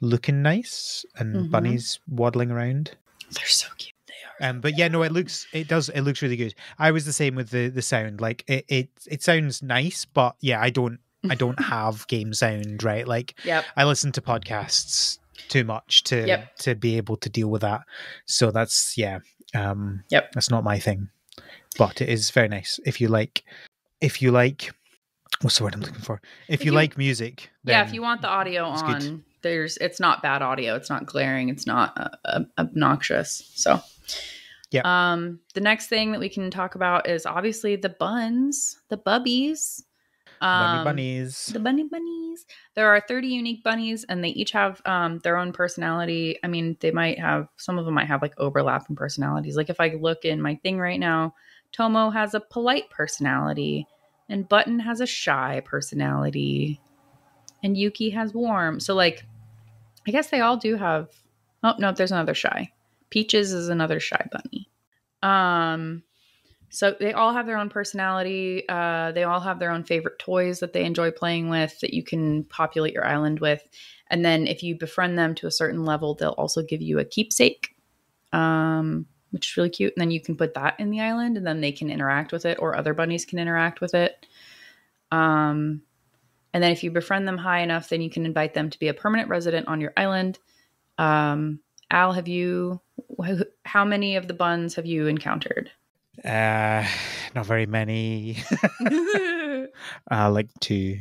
Looking nice and bunnies waddling around. They're so cute. They are. But yeah, no, it looks really good. I was the same with the sound. Like it sounds nice, but yeah, I don't have game sound, right? Like I listen to podcasts too much to be able to deal with that. So that's that's not my thing. But it is very nice. If you like what's the word I'm looking for? If you like music, then if you want the audio on, it's not bad audio. It's not glaring. It's not obnoxious. So the next thing that we can talk about is obviously the buns, the bubbies. Bunnies. The bunnies. There are 30 unique bunnies, and they each have their own personality. I mean, some of them might have like overlapping personalities. Like if I look in my thing right now, Tomo has a polite personality, and Button has a shy personality, and Yuki has warm. So like, I guess they all do have. Oh no, there's another shy. Peaches is another shy bunny. So they all have their own personality. They all have their own favorite toys that they enjoy playing with that you can populate your island with. And then if you befriend them to a certain level, they'll also give you a keepsake, which is really cute. And then you can put that in the island and then they can interact with it or other bunnies can interact with it. And then if you befriend them high enough, then you can invite them to be a permanent resident on your island. Al, how many of the buns have you encountered? Not very many. Like 2.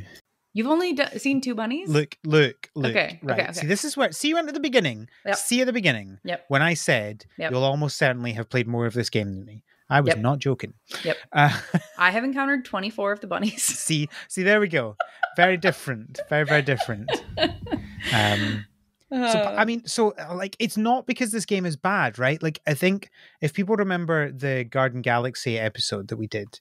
You've only seen 2 bunnies? Look. Okay. Right. Okay. See, this is where. See you at the beginning. Yep. See at the beginning. Yep. When I said you'll almost certainly have played more of this game than me. I was not joking. Yep. I have encountered 24 of the bunnies. See, there we go. Very different. Very, very different. So like it's not because this game is bad, right? Like I think if people remember the Garden Galaxy episode that we did,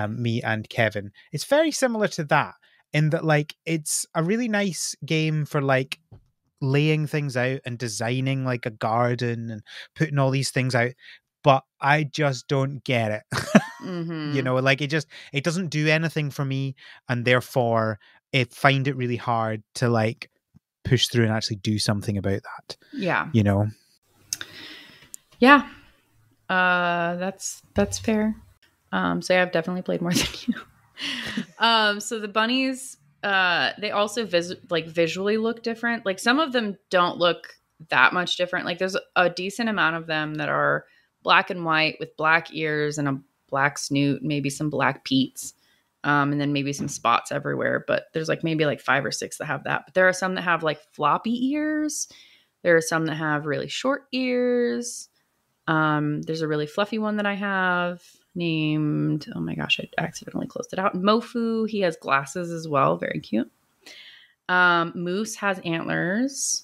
me and Kevin, it's very similar to that in that like it's a really nice game for like laying things out and designing like a garden and putting all these things out. But I just don't get it. You know, like it doesn't do anything for me, and therefore I find it really hard to like push through and actually do something about that. Yeah. You know? Yeah. That's fair. So I've definitely played more than you. So the bunnies, they also visually look different. Like some of them don't look that much different. Like there's a decent amount of them that are black and white with black ears and a black snoot, maybe some black peats. And then maybe some spots everywhere, but there's like maybe like 5 or 6 that have that. But there are some that have like floppy ears. There are some that have really short ears. There's a really fluffy one that I have named, oh my gosh, I accidentally closed it out. Mofu, he has glasses as well. Very cute. Moose has antlers.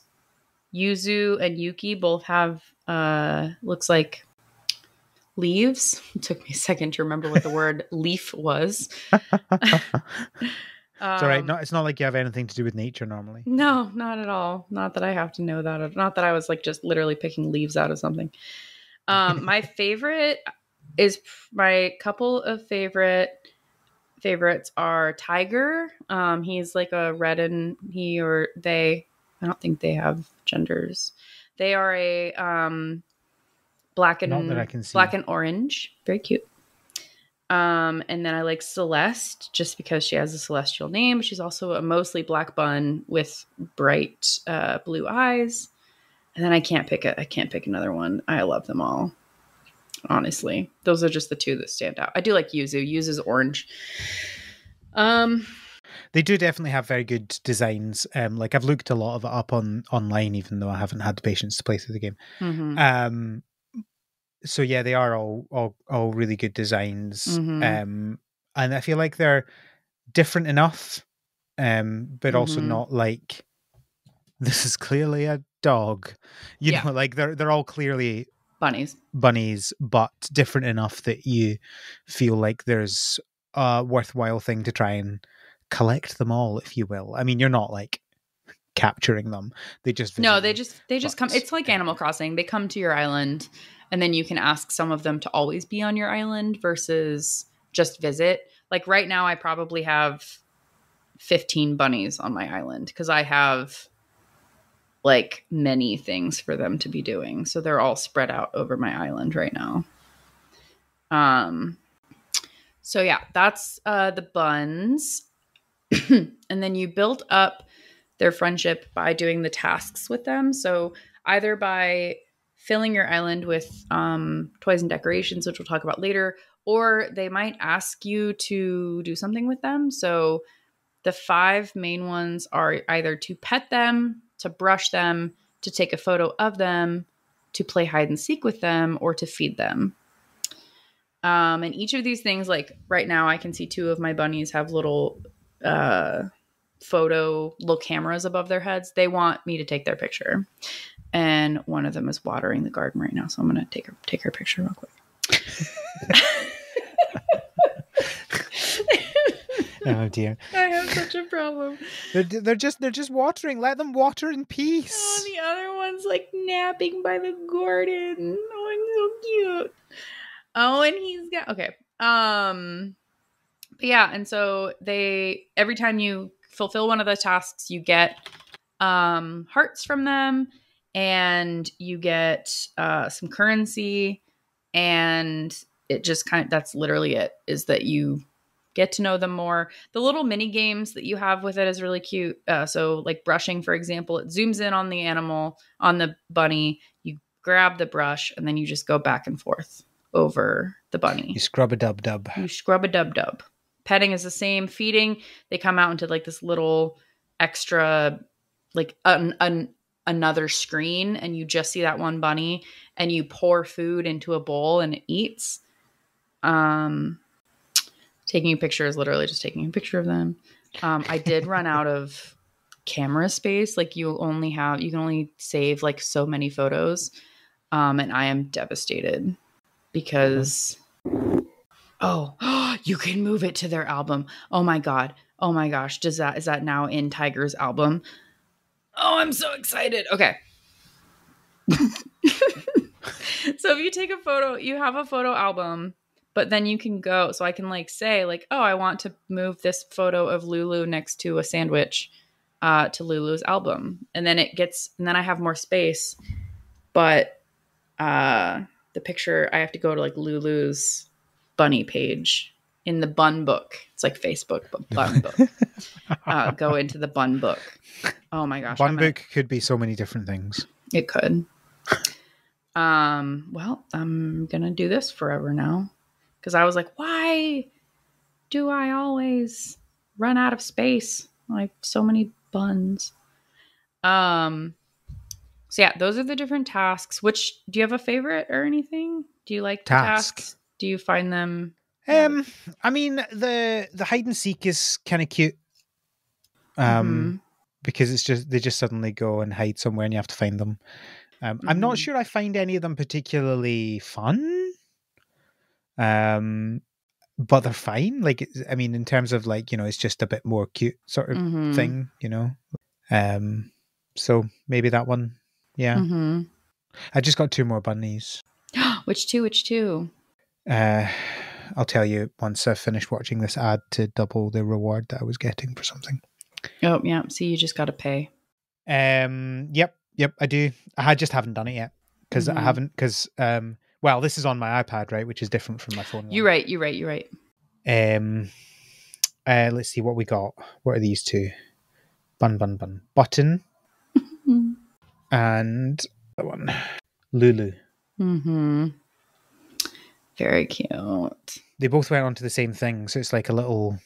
Yuzu and Yuki both have, looks like leaves. It took me a second to remember what the word leaf was. It's all right. It's not like you have anything to do with nature normally. No, not at all. Not that I have to know that. Not that I was like just literally picking leaves out of something. My favorite is my couple of favorites are Tiger. He's like a red and he or they, I don't think they have genders. They are a black Not that I can see. and orange. Very cute. And then I like Celeste just because she has a celestial name. She's also a mostly black bun with bright blue eyes. And then I can't pick another one. I love them all. Honestly, those are just the two that stand out. I do like Yuzu. Yuzu's orange. They do definitely have very good designs. Like I've looked a lot of it up online, even though I haven't had the patience to play through the game. Mm-hmm. So yeah, they are all really good designs. Mm-hmm. And I feel like they're different enough, but also not like this is clearly a dog. You know, like they're all clearly bunnies, but different enough that you feel like there's a worthwhile thing to try and collect them all, if you will. I mean, you're not like capturing them. They just come. It's like Animal Crossing. They come to your island, and then you can ask some of them to always be on your island versus just visit. Like right now, I probably have 15 bunnies on my island because I have like many things for them to be doing. So they're all spread out over my island right now. So yeah, that's the buns. And then you build up their friendship by doing the tasks with them. So either by filling your island with toys and decorations, which we'll talk about later, or they might ask you to do something with them. So the 5 main ones are either to pet them, to brush them, to take a photo of them, to play hide and seek with them, or to feed them. And each of these things, like right now, I can see 2 of my bunnies have little little cameras above their heads. They want me to take their picture. And one of them is watering the garden right now. So I'm going to take her picture real quick. Oh dear. I have such a problem. They're just watering. Let them water in peace. Oh, the other one's like napping by the garden. Oh, I'm so cute. Oh, and he's got okay. But yeah, and so every time you fulfill one of the tasks, you get hearts from them, and you get some currency, and it just that's literally it. Is that you get to know them more. The little mini games that you have with it is really cute. So like brushing, for example, it zooms in on the animal, on the bunny. You grab the brush, and then you just go back and forth over the bunny. You scrub a dub dub. Petting is the same. Feeding, they come out into like this little extra, like another screen, and you just see that one bunny, and you pour food into a bowl, and it eats. Taking a picture is literally just taking a picture of them. I did run out of camera space. Like you can only save like so many photos, and I am devastated because. Oh, you can move it to their album. Oh my God. Oh my gosh. Is that now in Tiger's album? Oh, I'm so excited. Okay. So if you take a photo, you have a photo album, but then you can go, so I can like say like, oh, I want to move this photo of Lulu next to a sandwich to Lulu's album. And then I have more space, but the picture, I have to go to like Lulu's bunny page in the bun book. It's like Facebook, but bun book. Go into the bun book. Oh my gosh. Bun book could be so many different things. It could. Well, I'm going to do this forever now. Because I was like, why do I always run out of space? Like so many buns. So yeah, those are the different tasks. Which, do you have a favorite or anything? Do you like the tasks? Do you find them? I mean, the hide and seek is kind of cute. Because it's just they just suddenly go and hide somewhere, and you have to find them. I'm not sure I find any of them particularly fun. But they're fine. Like, I mean, in terms of like, it's just a bit more cute sort of thing, So maybe that one. Yeah. I just got 2 more bunnies. Which two? I'll tell you once I've finished watching this ad to double the reward that I was getting for something. Oh, yeah. See, you just got to pay. Yep, I do. Just haven't done it yet because I haven't. Because well, this is on my iPad, right, which is different from my phone. You're right. Let's see what we got. What are these two? Bun. Button and the one. Lulu. Mm-hmm. Very cute. They both went onto the same thing, so it's like a little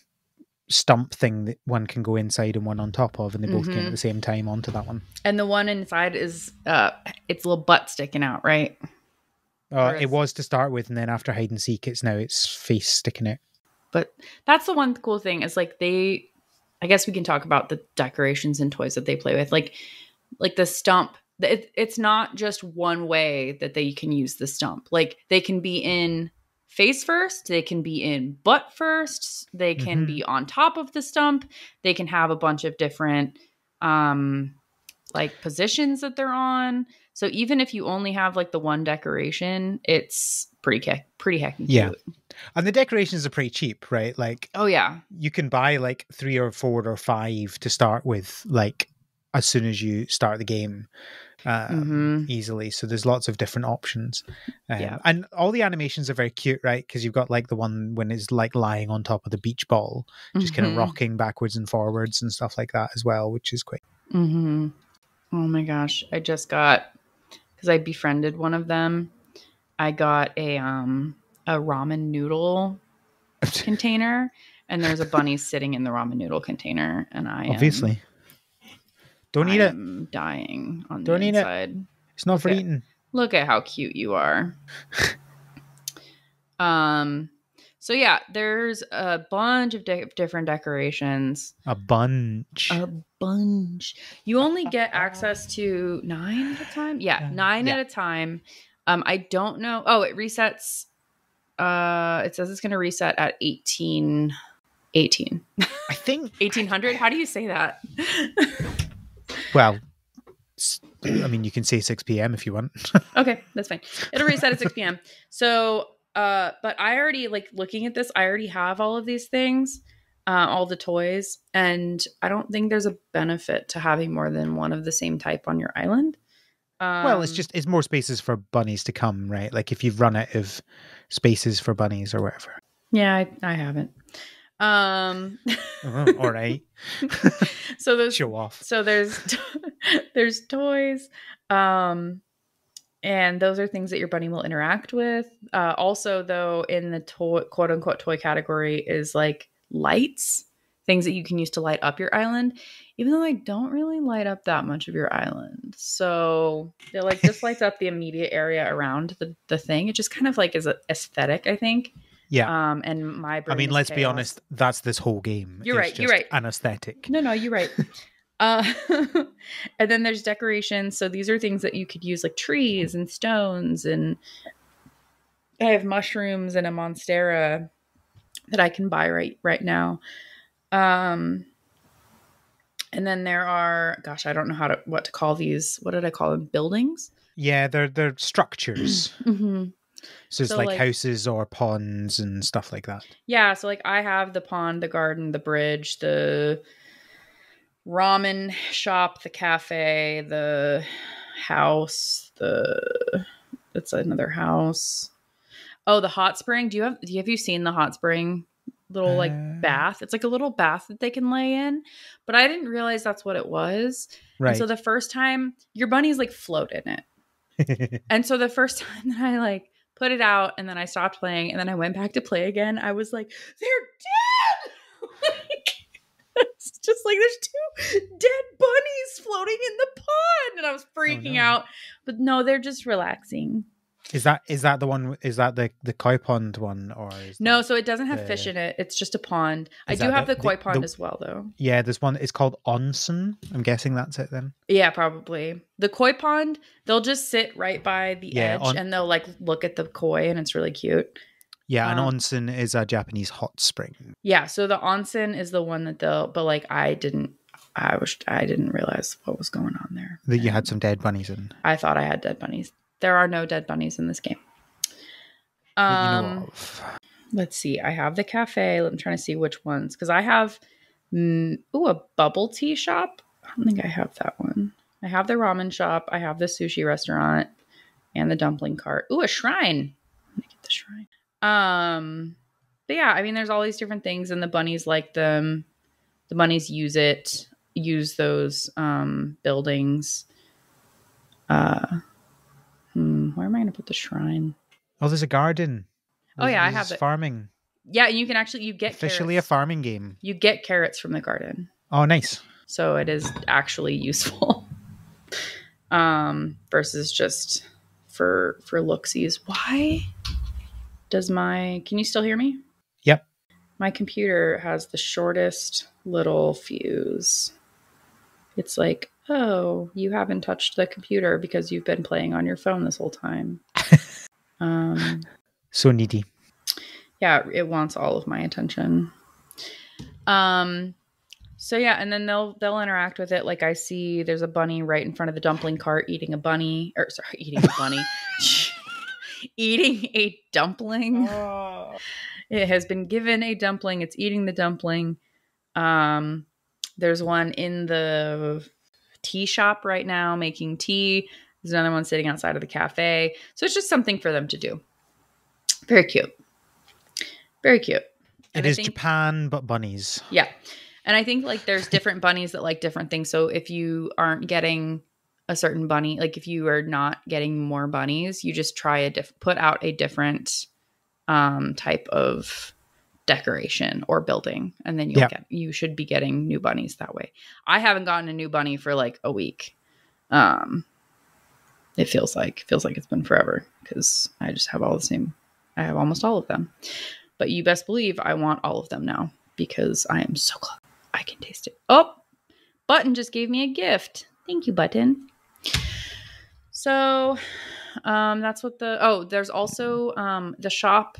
stump thing that one can go inside and one on top of, and they both came at the same time onto that one. And the one inside is its little butt sticking out, right? It was to start with, and then after hide and seek, it's now its face sticking out. But that's the one cool thing is like I guess we can talk about the decorations and toys that they play with, like the stump. It's not just one way that they can use the stump. Like they can be in face first, they can be in butt first, they can be on top of the stump, they can have a bunch of different like positions that they're on. So even if you only have like the one decoration, it's pretty heckin' cute. And the decorations are pretty cheap, right? Like, oh yeah, you can buy like 3 or 4 or 5 to start with, like as soon as you start the game. Easily, so there's lots of different options, and all the animations are very cute, right? Because you've got like the one when it's like lying on top of the beach ball, just kind of rocking backwards and forwards and stuff like that as well, which is great. Oh my gosh, I just got, because I befriended one of them, I got a ramen noodle container, and there's a bunny sitting in the ramen noodle container, and I obviously don't eat it. I'm dying on don't the eat inside. It. It's not for eating. Look at how cute you are. So yeah, there's a bunch of different decorations. A bunch. You only get access to 9 at a time. Yeah, 9 at a time. I don't know. Oh, it resets. It says it's going to reset at 18. I think 1800. How do you say that? Well, I mean, you can say 6 p.m. if you want. Okay, that's fine. It'll reset at 6 p.m. So, but I already, like, looking at this, I already have all of these things, all the toys, and I don't think there's a benefit to having more than one of the same type on your island. Well, it's more spaces for bunnies to come, right? Like if you've run out of spaces for bunnies or whatever. Yeah, I haven't. All right. So there's show off. So there's toys, and those are things that your bunny will interact with. Also, though, in the quote unquote toy category is like lights, things that you can use to light up your island. Even though I don't really light up that much of your island, so it like just lights up the immediate area around the thing. It just kind of like is aesthetic, I think. Yeah. And my brain, I mean, let's be honest, that's this whole game. You're right. You're right. An aesthetic. No, you're right. And then there's decorations. So these are things that you could use, like trees and stones. And I have mushrooms and a monstera that I can buy right now. And then there are, gosh, I don't know what to call these. What did I call them? Buildings? Yeah, they're structures. So it's like houses or ponds and stuff like that. Yeah, so like I have the pond, the garden, the bridge, the ramen shop, the cafe, the house, that's another house. Oh, the hot spring. Have you seen the hot spring little like bath? It's like a little bath that they can lay in, but I didn't realize that's what it was. Right. And so the first time your bunnies like float in it. And so the first time that I like put it out and then I stopped playing and then I went back to play again, I was like, they're dead. It's just like there's 2 dead bunnies floating in the pond, and I was freaking out. But no, they're just relaxing. Is that the one? Is that the koi pond one, or no? So it doesn't have fish in it. It's just a pond. I do have the koi pond as well, though. Yeah, there's one. It's called onsen. I'm guessing that's it then. Yeah, probably. The koi pond, they'll just sit right by the edge and they'll like look at the koi, and it's really cute. Yeah, an onsen is a Japanese hot spring. Yeah, so the onsen is the one that but like I didn't realize what was going on there. That you had some dead bunnies in. I thought I had dead bunnies. There are no dead bunnies in this game. That you know of. Let's see. I have the cafe. I'm trying to see which ones because I have a bubble tea shop. don't think I have that one. I have the ramen shop. I have the sushi restaurant and the dumpling cart. Ooh, a shrine. I'm going to get the shrine. But yeah, I mean, there's all these different things, and the bunnies like them. The bunnies use those buildings. Where am I going to put the shrine? Oh, there's a garden. I have it. Farming. Yeah, and you can actually get officially carrots. A farming game. You get carrots from the garden. Oh, nice. So it is actually useful. Versus just for looksies. Why does can you still hear me? Yep. My computer has the shortest little fuse. It's like, oh, you haven't touched the computer because you've been playing on your phone this whole time. So needy. Yeah, it wants all of my attention. So yeah, and then they'll interact with it. Like I see there's a bunny right in front of the dumpling cart eating a bunny. Eating a dumpling. Oh. It has been given a dumpling. It's eating the dumpling. There's one in the tea shop right now making tea. There's another one sitting outside of the cafe. So it's just something for them to do. Very cute. Very cute. And it is Japan, but bunnies. Yeah. And I think like there's different bunnies that like different things. So if you aren't getting a certain bunny, like if you are not getting more bunnies, you just try put out a different type of decoration or building, and then you should be getting new bunnies that way. I haven't gotten a new bunny for like a week. It feels like it's been forever because I just have all the same. I have almost all of them, but you best believe I want all of them now because I am so close. I can taste it. Oh, Button just gave me a gift. Thank you, Button. So, that's what there's also, the shop.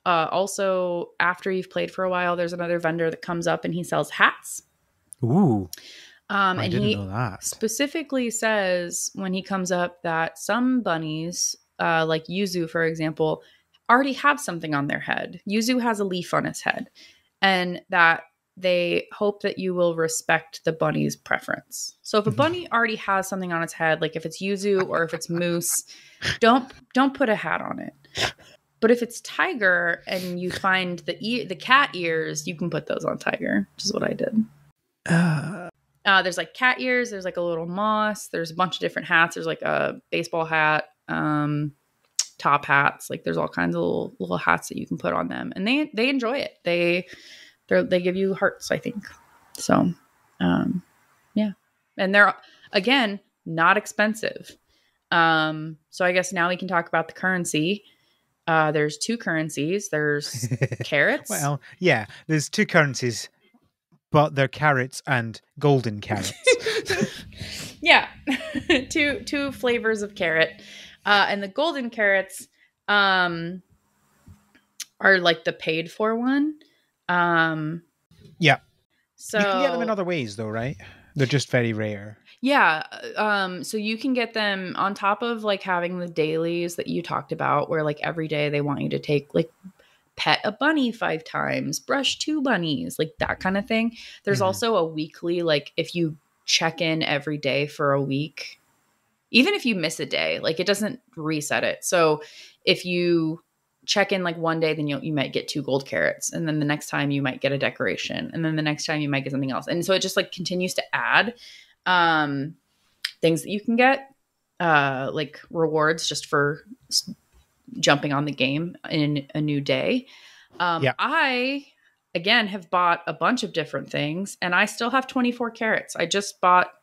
Also, after you've played for a while, there's another vendor that comes up and he sells hats. Ooh. I didn't know that. Specifically says when he comes up that some bunnies, like Yuzu, for example, already have something on their head. Yuzu has a leaf on his head, and that they hope that you will respect the bunny's preference. So if a bunny already has something on its head, like if it's Yuzu or if it's Moose, don't put a hat on it. But if it's Tiger and you find the cat ears, you can put those on Tiger, which is what I did. There's like cat ears. There's like a little moss. There's a bunch of different hats. There's like a baseball hat, top hats. Like there's all kinds of little hats that you can put on them, and they enjoy it. They give you hearts, I think. So, yeah, and they're again not expensive. So I guess now we can talk about the currency. There's two currencies. There's carrots. Well, yeah, there's two currencies, but they're carrots and golden carrots. Yeah, two flavors of carrot, and the golden carrots are like the paid for one. Yeah. So you can get them in other ways, though, right? They're just very rare. Yeah. So you can get them on top of like having the dailies that you talked about, where like every day they want you to take like pet a bunny 5 times, brush 2 bunnies, like that kind of thing. There's also a weekly, like if you check in every day for a week, even if you miss a day, like it doesn't reset it. So if you check in like one day, then you might get 2 gold carrots, and then the next time you might get a decoration, and then the next time you might get something else. And so it just like continues to add things that you can get, like rewards just for jumping on the game in a new day. I again have bought a bunch of different things, and I still have 24 carrots. I just bought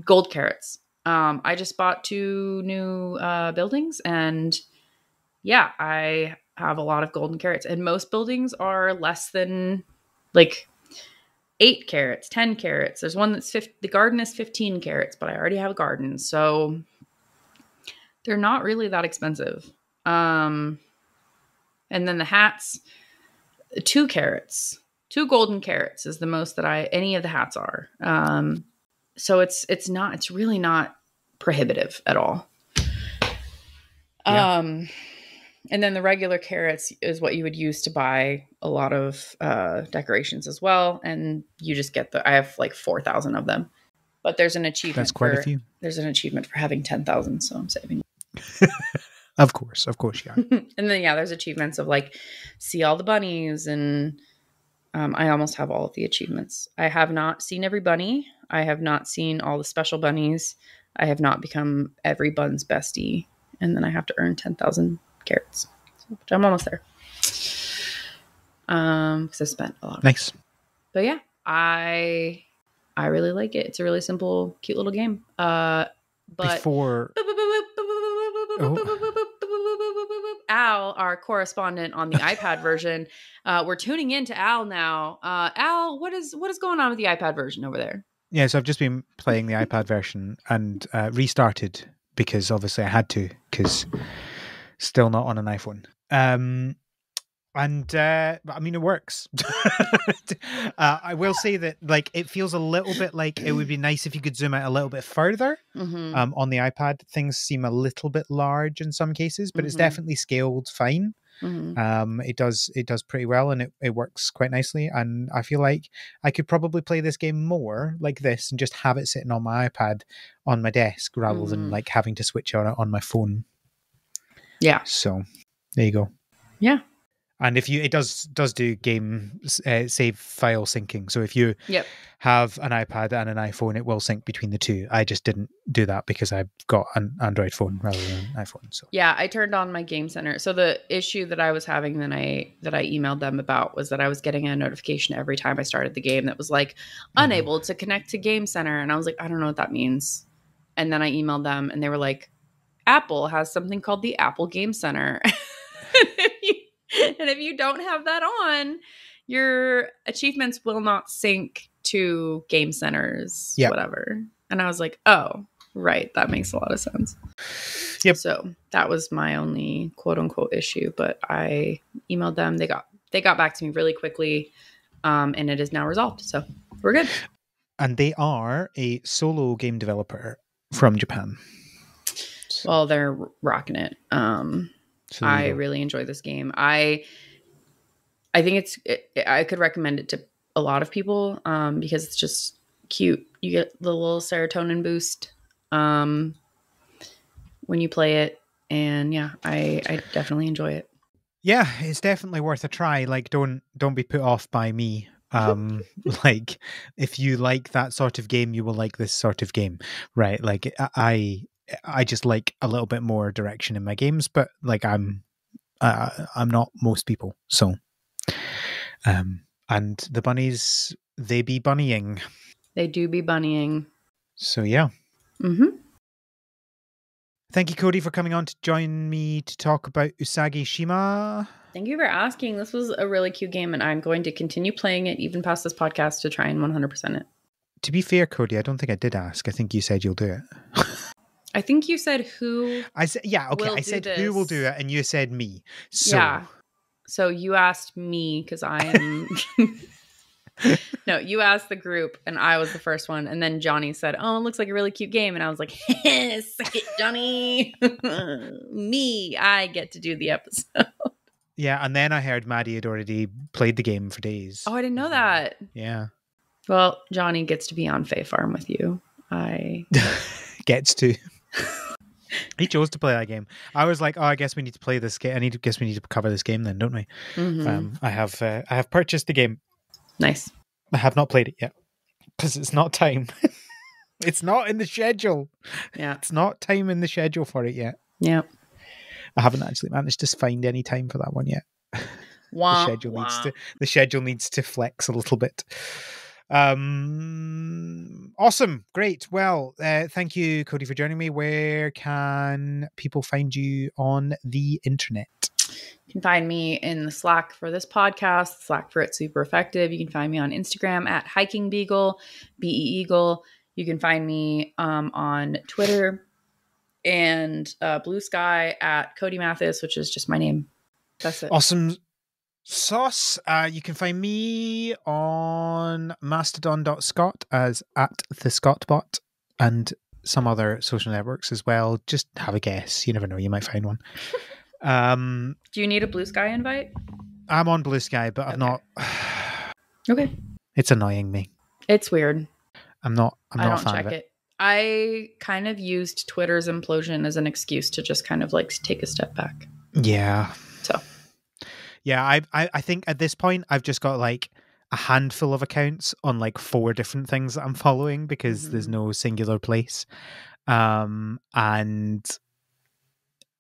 gold carrots. I just bought 2 new buildings, and yeah, I have a lot of golden carrots, and most buildings are less than like 8 carrots, 10 carrots. There's one that's the garden is 15 carrots, but I already have a garden. So they're not really that expensive. And then the hats, 2 carrots, 2 golden carrots is the most that any of the hats are. So it's really not prohibitive at all. Yeah. And then the regular carrots is what you would use to buy a lot of decorations as well. And you just get I have like 4,000 of them. But there's an achievement. That's quite a few. There's an achievement for having 10,000, so I'm saving. Of course, yeah. And then there's achievements of like see all the bunnies, and I almost have all of the achievements. I have not seen every bunny. I have not seen all the special bunnies. I have not become every bun's bestie, and then I have to earn 10,000 carrots, which I'm almost there. Because I spent a lot. Nice. But yeah, I really like it. It's a really simple, cute little game. But before Al, our correspondent on the iPad version, we're tuning in to Al now. Al, what is going on with the iPad version over there? Yeah, so I've just been playing the iPad version and restarted because obviously I had to, because still not on an iPhone. I mean, it works. I will say that, like, it feels a little bit like it would be nice if you could zoom out a little bit further. On the iPad, things seem a little bit large in some cases, but it's definitely scaled fine. It does pretty well, and it works quite nicely. And I feel like I could probably play this game more like this and just have it sitting on my iPad on my desk rather than like having to switch on my phone. Yeah. So there you go. Yeah. And if it does do game save file syncing. So if you have an iPad and an iPhone, it will sync between the two. I just didn't do that because I've got an Android phone rather than an iPhone. So yeah, I turned on my Game Center. So the issue that I was having that I emailed them about was that I was getting a notification every time I started the game that was like unable to connect to Game Center, and I was like, I don't know what that means. And then I emailed them, and they were like, Apple has something called the Apple Game Center. And if you don't have that on, your achievements will not sync to Game Center's whatever. And I was like, oh, right. That makes a lot of sense. Yep. So that was my only quote unquote issue. But I emailed them. They got back to me really quickly. And it is now resolved. So we're good. And they are a solo game developer from Japan. So. Well, they're rocking it. I really enjoy this game. I think I could recommend it to a lot of people because it's just cute. You get the little serotonin boost when you play it, and yeah, I definitely enjoy it. Yeah, it's definitely worth a try. Like, don't be put off by me. Like, if you like that sort of game, you will like this sort of game, right? Like, I just like a little bit more direction in my games, but like I'm not most people. So, and the bunnies, they be bunnying. They do be bunnying. So yeah. Thank you, Codey, for coming on to join me to talk about Usagi Shima. Thank you for asking. This was a really cute game, and I'm going to continue playing it even past this podcast to try and 100% it. To be fair, Codey, I don't think I did ask. I think you said you'll do it. I think you said who. I said I said who will do it, and you said me. So. Yeah. So you asked me because I am. No, you asked the group, and I was the first one, and then Johnny said, "Oh, it looks like a really cute game," and I was like, "Suck it, Johnny." Me, I get to do the episode. Yeah, and then I heard Maddie had already played the game for days. Oh, I didn't know that. Yeah. Well, Johnny gets to be on Fae Farm with you. Gets to. He chose to play that game. I was like, oh, I guess we need to play this game. Guess we need to cover this game then, don't we? I have purchased the game. Nice. I have not played it yet because it's not time. It's not in the schedule. Yeah. It's not time in the schedule for it yet. Yeah. I haven't actually managed to find any time for that one yet. The schedule needs to flex a little bit. Awesome. Great. Well, thank you, Codey, for joining me. Where can people find you on the internet? You can find me in the Slack for this podcast, Slack for It's Super Effective. You can find me on Instagram at HikingBeagle, B-E-Eagle. You can find me on Twitter and Blue Sky at Codey Mathis, which is just my name. That's it. Awesome sauce. You can find me on mastodon.scott as at the Scottbot and some other social networks as well. Just have a guess. You never know. You might find one. Do you need a Blue Sky invite? I'm on Blue Sky, but I've not. Okay. It's annoying me. It's weird. I'm not a fan check of it. I kind of used Twitter's implosion as an excuse to just kind of like take a step back. Yeah. So. Yeah, I think at this point I've just got like a handful of accounts on like 4 different things that I'm following because there's no singular place. And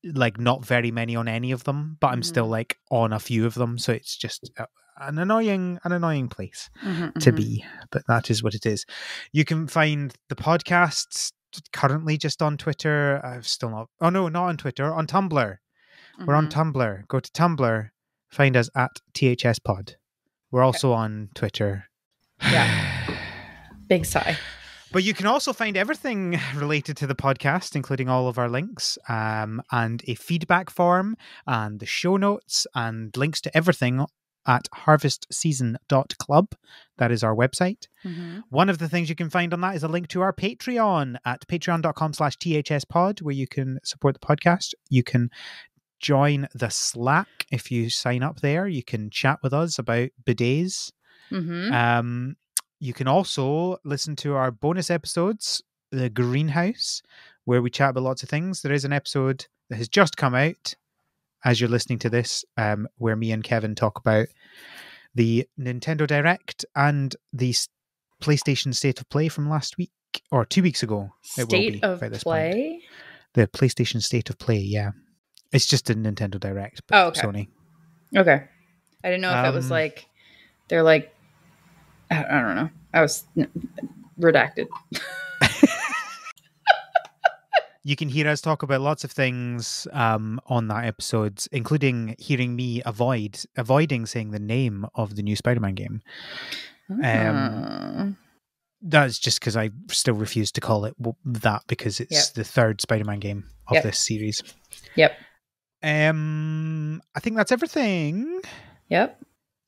like not very many on any of them, but I'm still like on a few of them, so it's just an annoying place to be, but that is what it is. You can find the podcasts currently just on Twitter. I've still not not on Twitter, on Tumblr. We're on Tumblr. Go to Tumblr, find us at THS Pod. We're also on Twitter. Yeah. Big sigh. But you can also find everything related to the podcast, including all of our links, and a feedback form, and the show notes, and links to everything at harvestseason.club. That is our website. One of the things you can find on that is a link to our Patreon at patreon.com/thspod, where you can support the podcast. You can join the Slack if you sign up there. You can chat with us about bidets. You can also listen to our bonus episodes, The Greenhouse, where we chat about lots of things. There is an episode that has just come out as you're listening to this, where me and Kevin talk about the Nintendo Direct and the PlayStation State of Play from last week, or 2 weeks ago. State of Play? The PlayStation State of Play, yeah. It's just a Nintendo Direct, but Sony. Okay. I didn't know if it was like, they're like, I don't know. I was redacted. You can hear us talk about lots of things on that episode, including hearing me avoiding saying the name of the new Spider-Man game. That's just because I still refuse to call it that because it's the third Spider-Man game of this series. Yep. I think that's everything. Yep.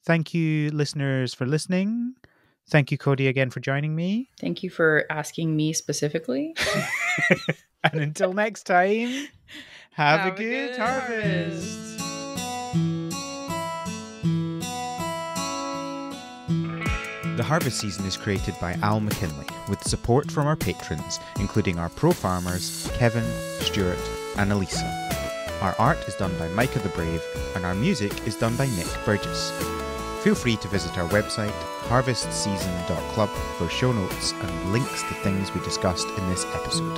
Thank you, listeners, for listening. Thank you, Codey, again for joining me. Thank you for asking me specifically. And until next time, have a good harvest. The Harvest Season is created by Al McKinley, with support from our patrons, including our pro farmers, Kevin, Stuart, and Elisa. Our art is done by Micah the Brave, and our music is done by Nick Burgess. Feel free to visit our website, harvestseason.club, for show notes and links to things we discussed in this episode.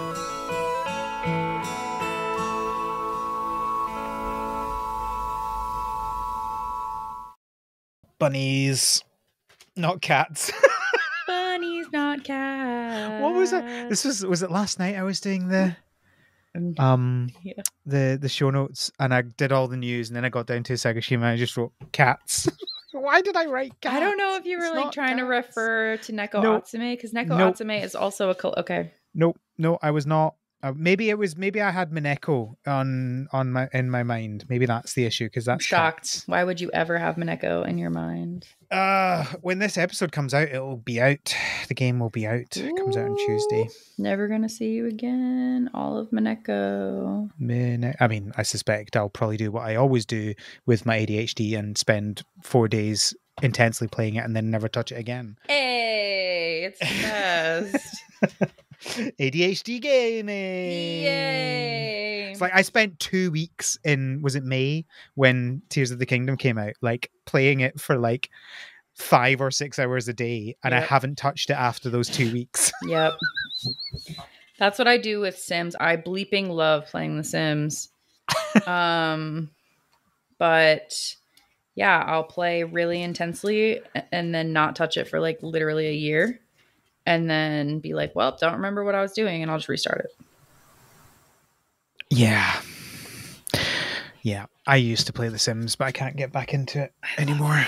Bunnies, not cats. Bunnies, not cats. What was it? Was it last night I was doing the show notes, and I did all the news, and then I got down to Usagi Shima and I just wrote cats. Why did I write cats? I don't know if you were like trying to refer to Neko Atsume, because Neko Atsume is also a okay. No, I was not. Maybe I had Mineko in my mind. Maybe that's the issue, because that's shocked. Cats. Why would you ever have Mineko in your mind? When this episode comes out, it'll be out. The game will be out. It comes out on Tuesday. Never gonna see you again. All of Mineko. I mean, I suspect I'll probably do what I always do with my ADHD and spend 4 days intensely playing it and then never touch it again. Hey, it's the best. ADHD gaming. Yay. It's like I spent 2 weeks was it May when Tears of the Kingdom came out, like playing it for like 5 or 6 hours a day, and I haven't touched it after those 2 weeks. Yep. That's what I do with Sims. I bleeping love playing The Sims. But yeah, I'll play really intensely and then not touch it for like literally a year. And then be like, well, don't remember what I was doing, and I'll just restart it. Yeah. Yeah. I used to play The Sims, but I can't get back into it anymore.